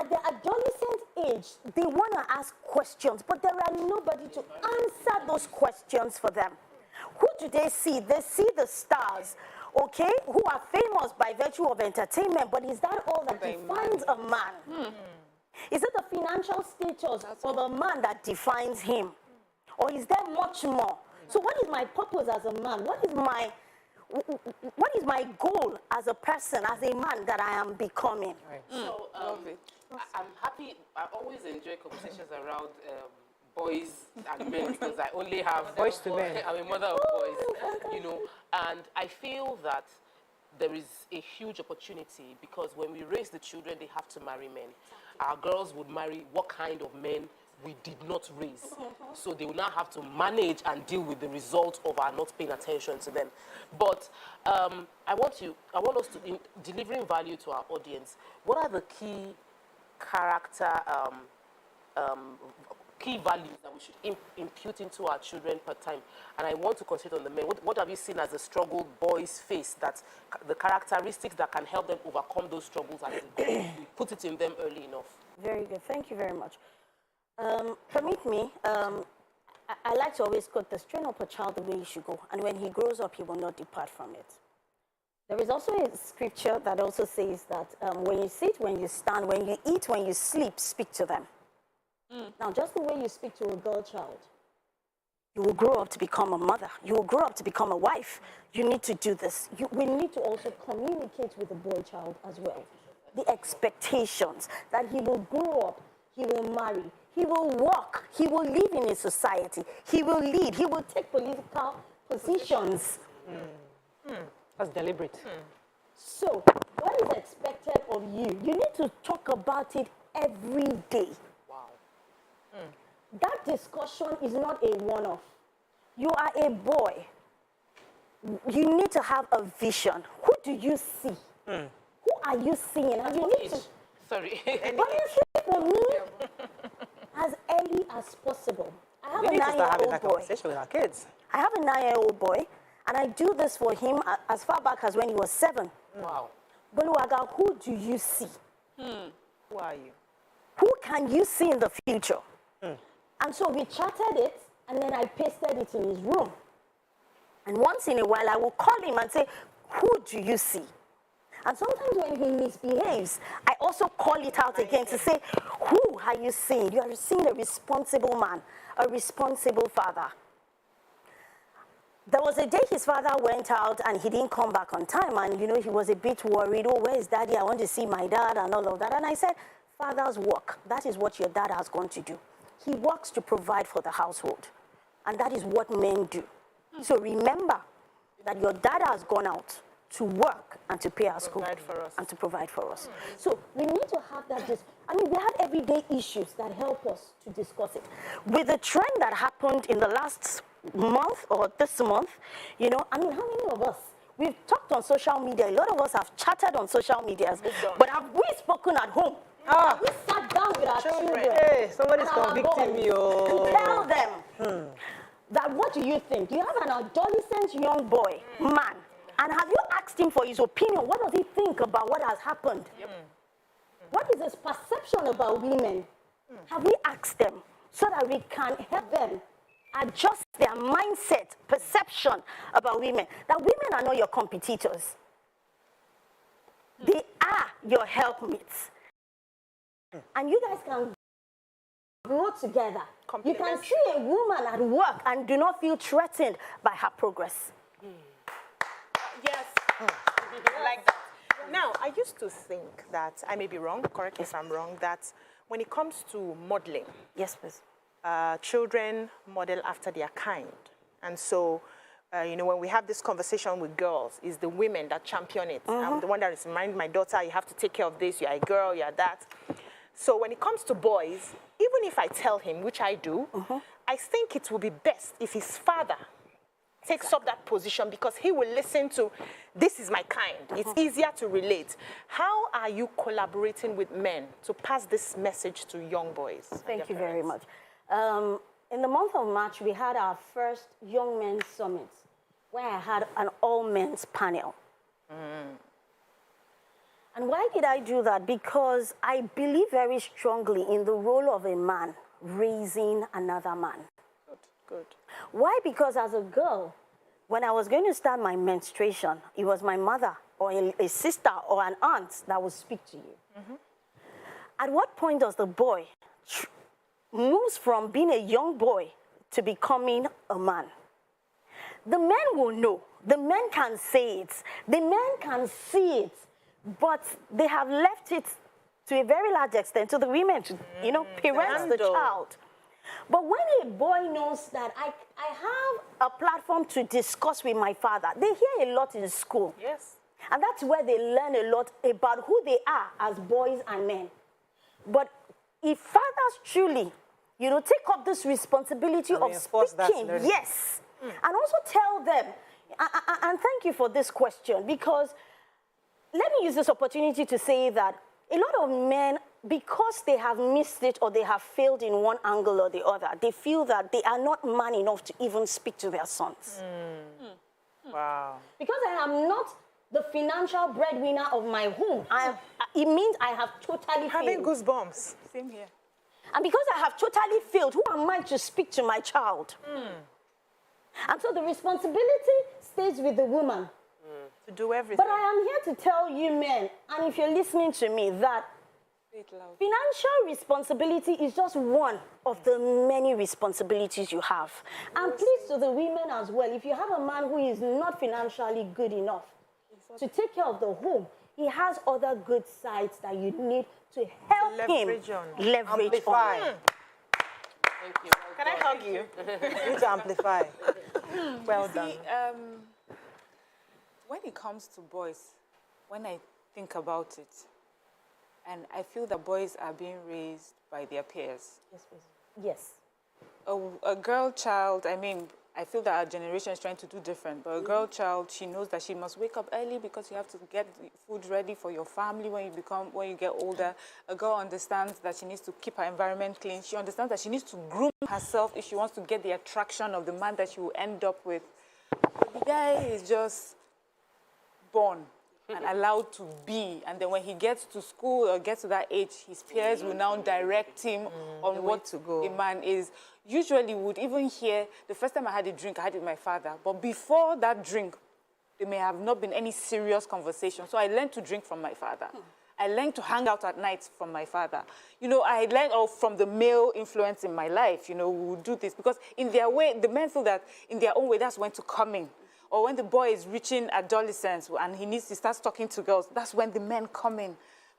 At the adolescent age, they want to ask questions, but there are nobody to answer those questions for them. Who do they see? They see the stars, okay, who are famous by virtue of entertainment, but is that all that defines a man? Is it the financial status of a man that defines him? Or is there much more? So what is my purpose as a man? What is my goal as a person, as a man that I am becoming? So, I'm happy. I always enjoy conversations around boys and men because I only have boys to men. I'm a mother of boys, you know, and I feel that there is a huge opportunity because when we raise the children, they have to marry men. Our girls would marry what kind of men we did not raise. So they will now have to manage and deal with the result of our not paying attention to them. But I want us to, in delivering value to our audience, what are the key character, key values that we should impute into our children per time? And I want to concentrate on the men. What have you seen as the struggle boys face, that the characteristics that can help them overcome those struggles and put it in them early enough? Very good. Thank you very much. Permit me, I like to always quote this: train up a child the way he should go, and when he grows up, he will not depart from it. There is also a scripture that also says that when you sit, when you stand, when you eat, when you sleep, speak to them. Now, just the way you speak to a girl child, you will grow up to become a mother. You will grow up to become a wife. You need to do this. We need to also communicate with the boy child as well. The expectations that he will grow up, he will marry, he will walk, he will live in a society, he will lead, he will take political positions. That's deliberate. So, what is expected of you? You need to talk about it every day. Wow. That discussion is not a one-off. You are a boy. You need to have a vision. Who do you see? Who are you seeing? And you need to... Sorry. Honestly, for me, as early as possible. I have We a need to start having 9-year-old that boy. conversation with our kids. I have a 9-year-old boy, and I do this for him as far back as when he was 7. Wow. Boluwaga, who do you see? Who are you? Who can you see in the future? And so we chatted it, and then I pasted it in his room. And once in a while, I will call him and say, who do you see? And sometimes when he misbehaves, I also call it out again to say, who are you seeing? You are seeing a responsible man, a responsible father. There was a day his father went out and he didn't come back on time, and he was a bit worried. Oh, where is daddy? I want to see my dad and all of that. And I said, father's work, that is what your dad has gone to do. He works to provide for the household, and that is what men do. So remember that your dad has gone out to work and to pay our school and to provide for us. So we need to have that. We have everyday issues that help us to discuss it. With the trend that happened in the last month or this month, how many of us, we've talked on social media, a lot of us have chatted on social medias, but have we spoken at home? Have we sat down with our children? Hey, somebody's convicting me. To tell them that, what do you think? You have an adolescent young boy, man, and have you asked him for his opinion? What does he think about what has happened? What is his perception about women? Have we asked them so that we can help them adjust their mindset, perception about women? That women are not your competitors. They are your helpmates. And you guys can grow together. You can see a woman at work and do not feel threatened by her progress. Yes. Like that. Now, I used to think that, I may be wrong, correct me if I'm wrong, that when it comes to modeling, yes, please. Children model after their kind. And so, when we have this conversation with girls, it's the women that champion it. I'm the one that is reminding my daughter, you have to take care of this, you're a girl, you're that. So when it comes to boys, even if I tell him, which I do, I think it will be best if his father takes up that position because he will listen to, this is my kind. It's easier to relate. How are you collaborating with men to pass this message to young boys? Thank you very much. In the month of March, we had our first Young Men's Summit, where I had an all-men's panel. And why did I do that? Because I believe very strongly in the role of a man raising another man. Good. Why? Because as a girl, when I was going to start my menstruation, it was my mother or a sister or an aunt that would speak to you. At what point does the boy moves from being a young boy to becoming a man? The men will know. The men can say it. The men can see it. But they have left it to a very large extent to the women to, parent the child. But when a boy knows that I have a platform to discuss with my father, they hear a lot in school. Yes. And that's where they learn a lot about who they are as boys and men. But if fathers truly, take up this responsibility of speaking, yes, and also tell them, and thank you for this question, because let me use this opportunity to say that a lot of men, because they have missed it or they have failed in one angle or the other, they feel that they are not man enough to even speak to their sons. Wow. Because I am not the financial breadwinner of my home, it means I have totally failed. Having goosebumps. Same here. And because I have totally failed, who am I to speak to my child? And so the responsibility stays with the woman. To do everything. But I am here to tell you men, and if you're listening to me, that financial responsibility is just one of the many responsibilities you have. And please, to the women as well, if you have a man who is not financially good enough to take care of the home, he has other good sides that you need to help leverage him on. leverage Amplify. on. Thank you. Can I hug you? You need to amplify. Well done. When it comes to boys, when I think about it, and I feel that boys are being raised by their peers. Yes, please. Yes. A girl child, I feel that our generation is trying to do different, but a girl child, she knows that she must wake up early because you have to get food ready for your family when you get older. A girl understands that she needs to keep her environment clean. She understands that she needs to groom herself if she wants to get the attraction of the man that she will end up with. But the guy is just born and allowed to be, and then when he gets to school or gets to that age, his peers will now direct him on what to go. A man is. Usually would even hear, the first time I had a drink, I had it with my father, but before that drink, there may have not been any serious conversation. So I learned to drink from my father. I learned to hang out at night from my father. I learned from the male influence in my life, we would do this, because in their way, the men feel that in their own way, that's when to come in. Or when the boy is reaching adolescence and he starts talking to girls, that's when the men come in.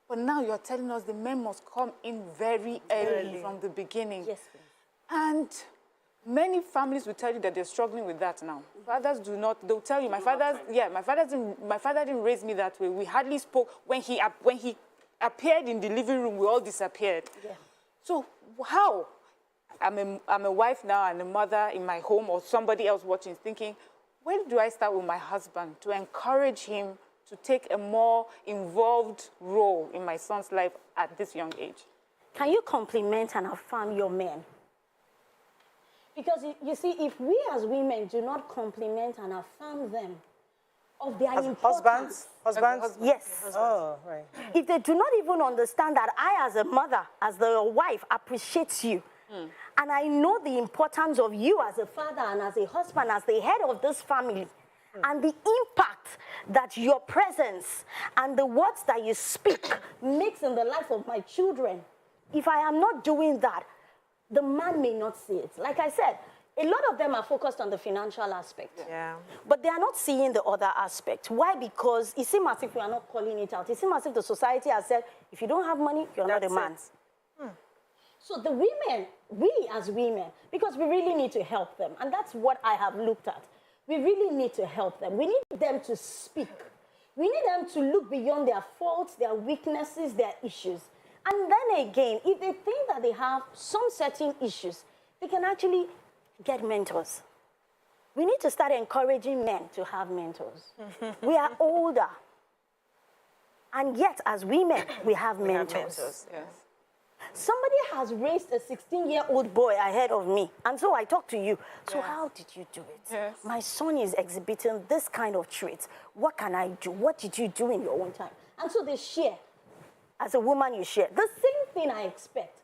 But now you're telling us the men must come in very early from the beginning. Yes, please. And many families will tell you that they're struggling with that now. Fathers do not. They'll tell you, my father didn't raise me that way. We hardly spoke. When he appeared in the living room, we all disappeared. Yeah. So how? I'm a wife now and a mother in my home, or somebody else watching thinking, when do I start with my husband to encourage him to take a more involved role in my son's life at this young age? Can you compliment and affirm your men? Because you see, if we as women do not compliment and affirm them of their importance. Husbands? Yes. Oh, right. If they do not even understand that I, as a mother, as the wife, appreciate you, and I know the importance of you as a father and as a husband, as the head of this family, and the impact that your presence and the words that you speak makes in the life of my children, if I am not doing that, the man may not see it. Like I said, a lot of them are focused on the financial aspect. Yeah. But they are not seeing the other aspect. Why? Because it seems as if we are not calling it out. It seems as if the society has said, if you don't have money, you're not a man. So the women, we as women, because we really need to help them, and that's what I have looked at. We really need to help them. We need them to speak. We need them to look beyond their faults, their weaknesses, their issues. And then again, if they think that they have some certain issues, they can actually get mentors. We need to start encouraging men to have mentors. We are older. And yet, as women, we have mentors. Yes. Somebody has raised a 16-year-old boy ahead of me. And so I talk to you. So how did you do it? Yes. My son is exhibiting this kind of traits. What can I do? What did you do in your own time? And so they share. As a woman, you share. The same thing I expect.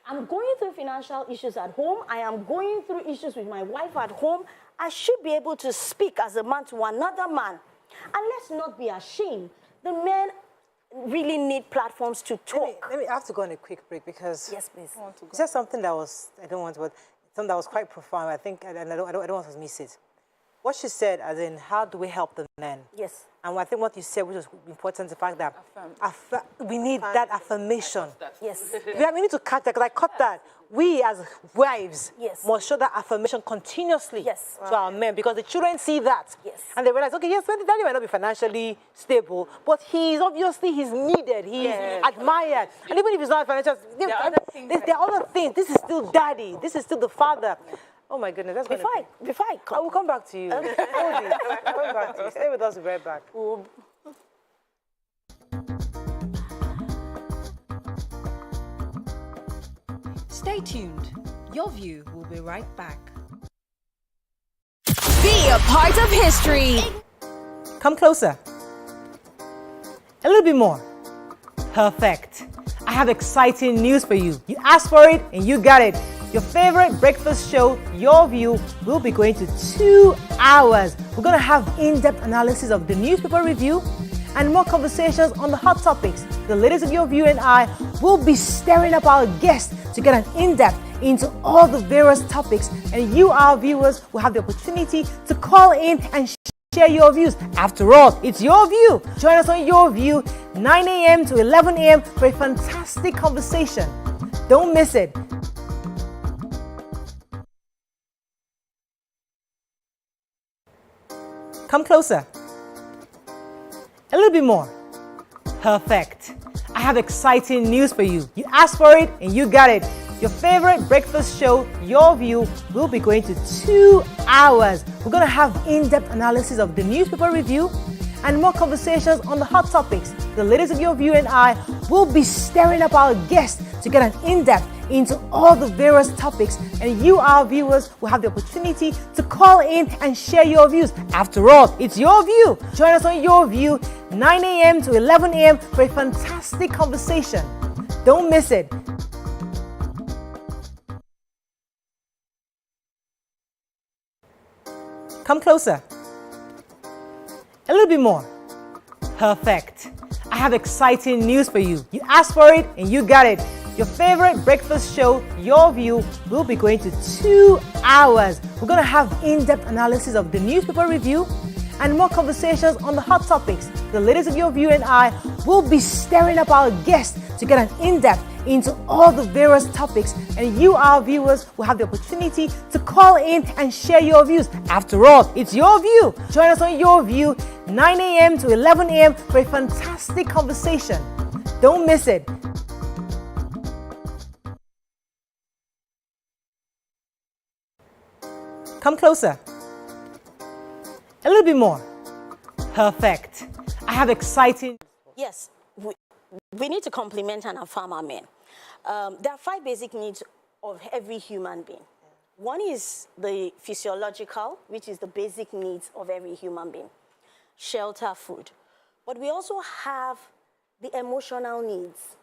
I'm going through financial issues at home. I am going through issues with my wife at home. I should be able to speak as a man to another man. And let's not be ashamed. The men really need platforms to talk. I have to go on a quick break because yes, please. You said something that was, I don't want to, but something that was quite profound. I think, and I don't want to miss it. What she said, as in, how do we help the men? Yes. And I think what you said, which was important, the fact that we need that affirmation. Yes. We need to catch that, because I caught that. We as wives must show that affirmation continuously to our men, because the children see that. Yes. And they realize, okay, yes, Daddy might not be financially stable, but he's needed, he's admired. And even if he's not financial, there are other things. This is still Daddy. This is still the father. Oh my goodness, that's before I will come back to you. Hold it. I'll come back to you. Stay with us, we'll be right back. Stay tuned. Your View will be right back. Be a part of history. Come closer. A little bit more. Perfect. I have exciting news for you. You asked for it and you got it. Your favorite breakfast show, Your View, will be going to 2 hours. We're going to have in-depth analysis of the newspaper review and more conversations on the hot topics. The ladies of Your View and I will be stirring up our guests to get an in-depth into all the various topics, and you, our viewers, will have the opportunity to call in and share your views. After all, it's your view. Join us on Your View, 9 a.m. to 11 a.m. for a fantastic conversation. Don't miss it. Come closer. A little bit more. Perfect. I have exciting news for you. You asked for it and you got it. Your favorite breakfast show, Your View, will be going to 2 hours. We're going to have in-depth analysis of the newspaper review and more conversations on the hot topics. The ladies of Your View and I will be stirring up our guests to get an in-depth into all the various topics, and you, our viewers, will have the opportunity to call in and share your views. After all, it's your view. Join us on Your View, 9 a.m. to 11 a.m. for a fantastic conversation. Don't miss it. Come closer. A little bit more. Perfect. I have exciting news for you. You asked for it and you got it. Your favorite breakfast show, Your View, will be going to 2 hours. We're going to have in-depth analysis of the newspaper review and more conversations on the hot topics. The ladies of Your View and I will be stirring up our guests to get an in-depth into all the various topics, and you, our viewers, will have the opportunity to call in and share your views. After all, it's your view. Join us on Your View, 9 a.m. to 11 a.m. for a fantastic conversation. Don't miss it. Come closer. A little bit more. Perfect. I have exciting... Yes, we need to compliment and affirm our men. There are 5 basic needs of every human being. One is the physiological, which is the basic needs of every human being. Shelter, food. But we also have the emotional needs,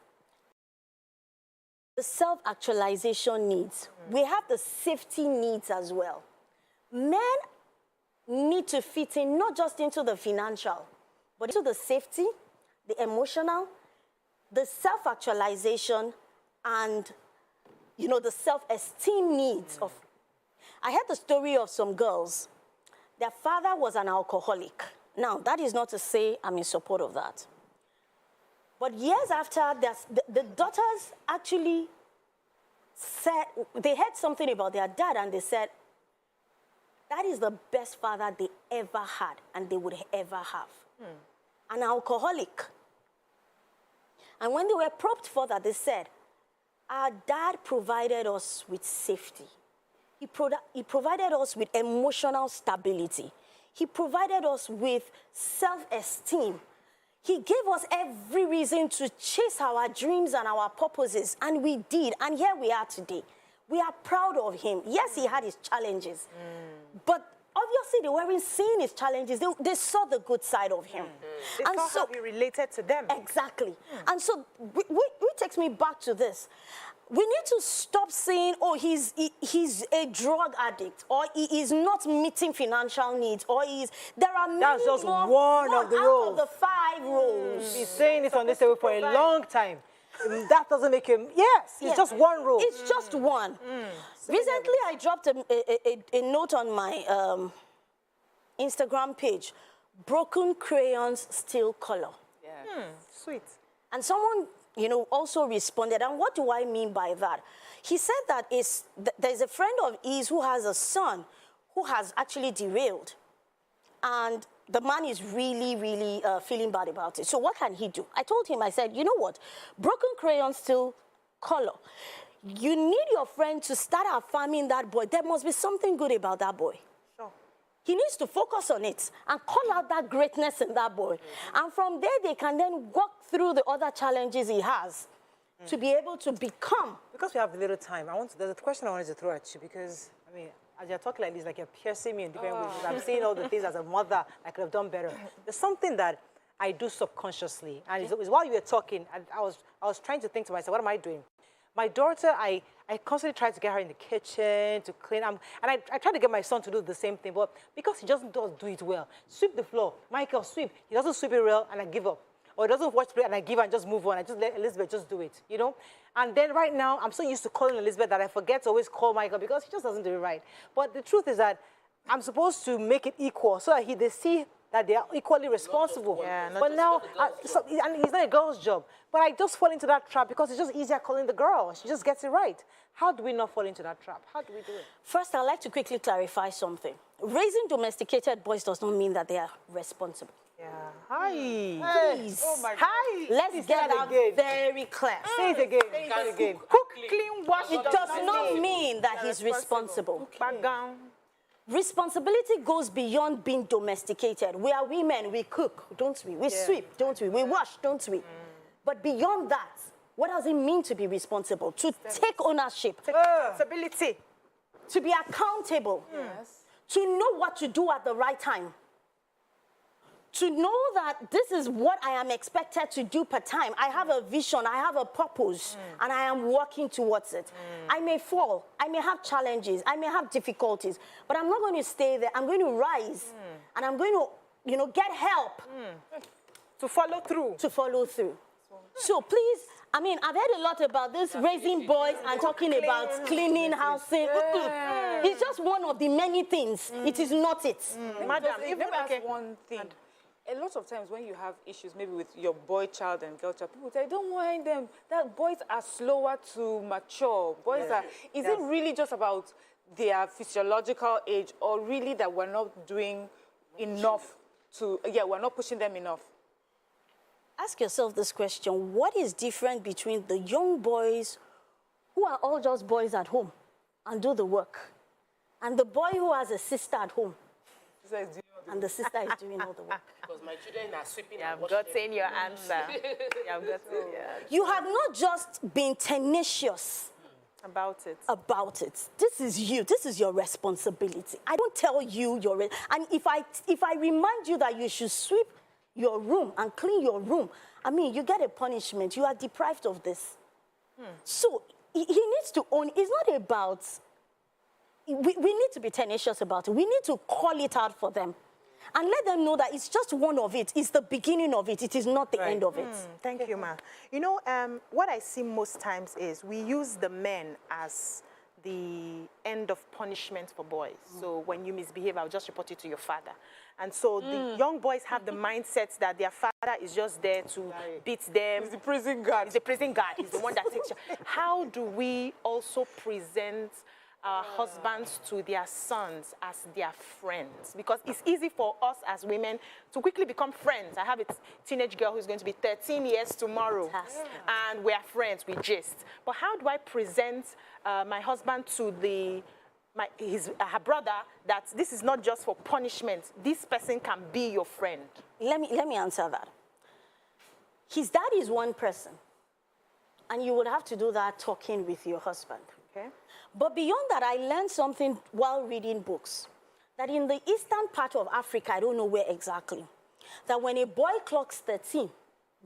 the self-actualization needs. We have the safety needs as well. Men need to fit in not just into the financial, but into the safety, the emotional, the self-actualization, and, the self-esteem needs of... I heard the story of some girls. Their father was an alcoholic. Now, that is not to say I'm in support of that. But years after, the daughters actually said, they heard something about their dad, and they said, that is the best father they ever had and they would ever have. An alcoholic. And when they were probed further, they said, our dad provided us with safety. He provided us with emotional stability. He provided us with self-esteem. He gave us every reason to chase our dreams and our purposes, and we did, and here we are today. We are proud of him. Yes, he had his challenges, but obviously they weren't seeing his challenges. They saw the good side of him. They saw how he related to them. Exactly. And so, which takes me back to this. We need to stop saying, oh, he's a drug addict, or he is not meeting financial needs, or there are many That's just more, one of the roles. out of the 5 roles. He's saying this on this table for a long time. That doesn't make him, yes, it's just one role. It's just one. Recently, I dropped a note on my Instagram page, broken crayons still color. Yeah. Sweet. And someone, also responded. And what do I mean by that? He said that there's a friend of his who has a son who has actually derailed. And the man is really, really feeling bad about it. So what can he do? I told him, I said, you know what? Broken crayons still color. You need your friend to start affirming that boy. There must be something good about that boy. He needs to focus on it and call out that greatness in that boy. And from there, they can then walk through the other challenges he has to be able to become. Because we have little time, there's a question I wanted to throw at you because, as you're talking like this, like you're piercing me in different ways. I'm seeing all the things as a mother I could have done better. There's something that I do subconsciously. And it's while you were talking, I was trying to think to myself, what am I doing? My daughter, I constantly try to get her in the kitchen, to clean. And I try to get my son to do the same thing, but because he just doesn't do it well. Sweep the floor. Michael, sweep. He doesn't sweep it well, and I give up. Or he doesn't watch play, and I give up and just move on. I just let Elizabeth just do it, And then right now, I'm so used to calling Elizabeth that I forget to always call Michael because he just doesn't do it right. But the truth is that I'm supposed to make it equal so that they see that they are equally responsible. But now, and it's not a girl's job. But I just fall into that trap because it's just easier calling the girl. She just gets it right. How do we not fall into that trap? How do we do it? First, I'd like to quickly clarify something. Raising domesticated boys does not mean that they are responsible. Hi. Please. Oh my God. Hi. Let's get that very clear. Say it again. Say it again. Cook, clean, wash. It does not mean that he's responsible. Back down. Responsibility goes beyond being domesticated. We are women, we cook, don't we? We sweep, don't we? We wash, don't we? But beyond that, what does it mean to be responsible? To take ownership. Responsibility. To be accountable. Yes. To know what to do at the right time. To know that this is what I am expected to do per time. I have a vision, I have a purpose, and I am working towards it. I may fall, I may have challenges, I may have difficulties, but I'm not going to stay there. I'm going to rise, and I'm going to, get help. To follow through. To follow through. So please, I've heard a lot about this, raising boys and talking about cleaning, housing. It's just one of the many things. It is not it. Madam, even that's one thing. A lot of times when you have issues, maybe with your boy child and girl child, people say, don't mind them. That boys are slower to mature. Is it really just about their physiological age, or really that we're not doing enough we're not pushing them enough? Ask yourself this question. What is different between the young boys who are all just boys at home and do the work, and the boy who has a sister at home? And the sister is doing all the work. Because my children are sweeping. You have gotten your answer. You have not just been tenacious about it. This is you. This is your responsibility. I don't tell you and if I remind you that you should sweep your room and clean your room, you get a punishment. You are deprived of this. So he needs to own. It's not about. We need to be tenacious about it. We need to call it out for them. And let them know that it's just one of it. It's the beginning of it. It is not the end of it. Thank you, ma. What I see most times is we use the men as the end of punishment for boys. So when you misbehave, I'll just report it to your father. And so the young boys have the mindset that their father is just there to beat them. He's the prison guard. He's the prison guard. He's the one that takes you. How do we also present our husbands to their sons as their friends? Because it's easy for us as women to quickly become friends. I have a teenage girl who's going to be 13 years tomorrow. And we're friends, we gist. But how do I present my husband to the her brother that this is not just for punishment. This person can be your friend. Let me answer that. His dad is one person, and you would have to do that talking with your husband. Okay. But beyond that, I learned something while reading books, that in the eastern part of Africa, I don't know where exactly, that when a boy clocks 13,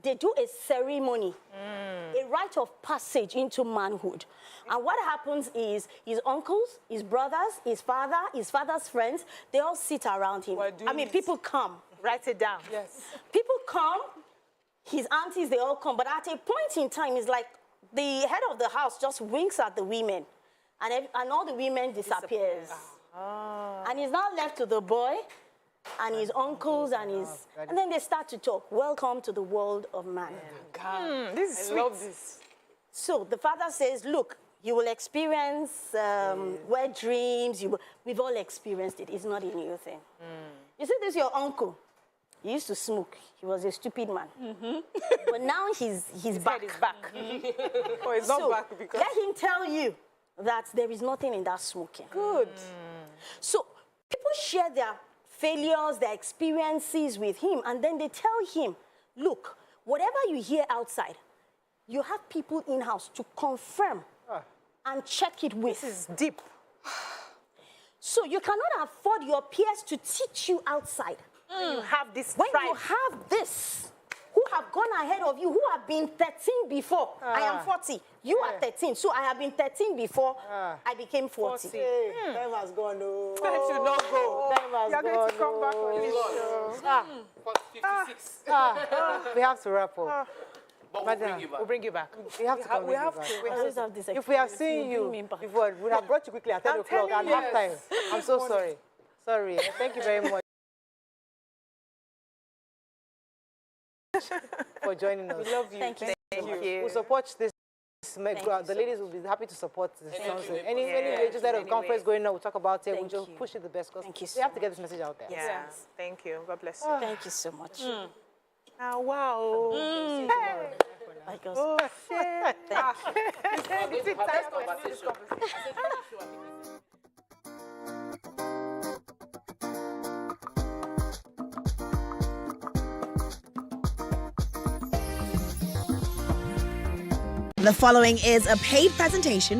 they do a ceremony, a rite of passage into manhood. And what happens is his uncles, his brothers, his father's friends, they all sit around him. People come. Write it down. Yes. People come, his aunties, they all come. But at a point in time, it's like the head of the house just winks at the women, and all the women disappears. And he's now left to the boy and his uncles and then they start to talk. Welcome to the world of man. This is sweet. I love this. So the father says, look, you will experience wet dreams. We've all experienced it. It's not a new thing. You see, this is your uncle. He used to smoke. He was a stupid man. But now his back. Head is back. Oh, it's not back because... Let him tell you that there is nothing in that smoking. Good. So people share their failures, their experiences with him, and then they tell him, look, whatever you hear outside, you have people in-house to confirm and check it with. This is deep. So you cannot afford your peers to teach you outside. You have this When pride. you have this, who have gone ahead of you, who have been 13 before. I am 40. You are 13. So I have been 13 before I became 40. Hey, time has gone. Oh. Time should not go. Time has You're gone. going to come back on this show. 56. We have to wrap up. But we'll bring you back. We have to come We have back. to. If we have seen you before, we would have brought you quickly at 10 o'clock at half time. I'm so sorry. Sorry. Thank you very much for joining us. We love you. Thank you. Thank you. We'll support this. The ladies will be happy to support this. Anyway, just that conference going on, we'll talk about it. We'll just push it the best because we have to get this message out there. Yes. Thank you. God bless you. Thank you so much. Wow. Hey. Oh, shit. Thank you. The following is a paid presentation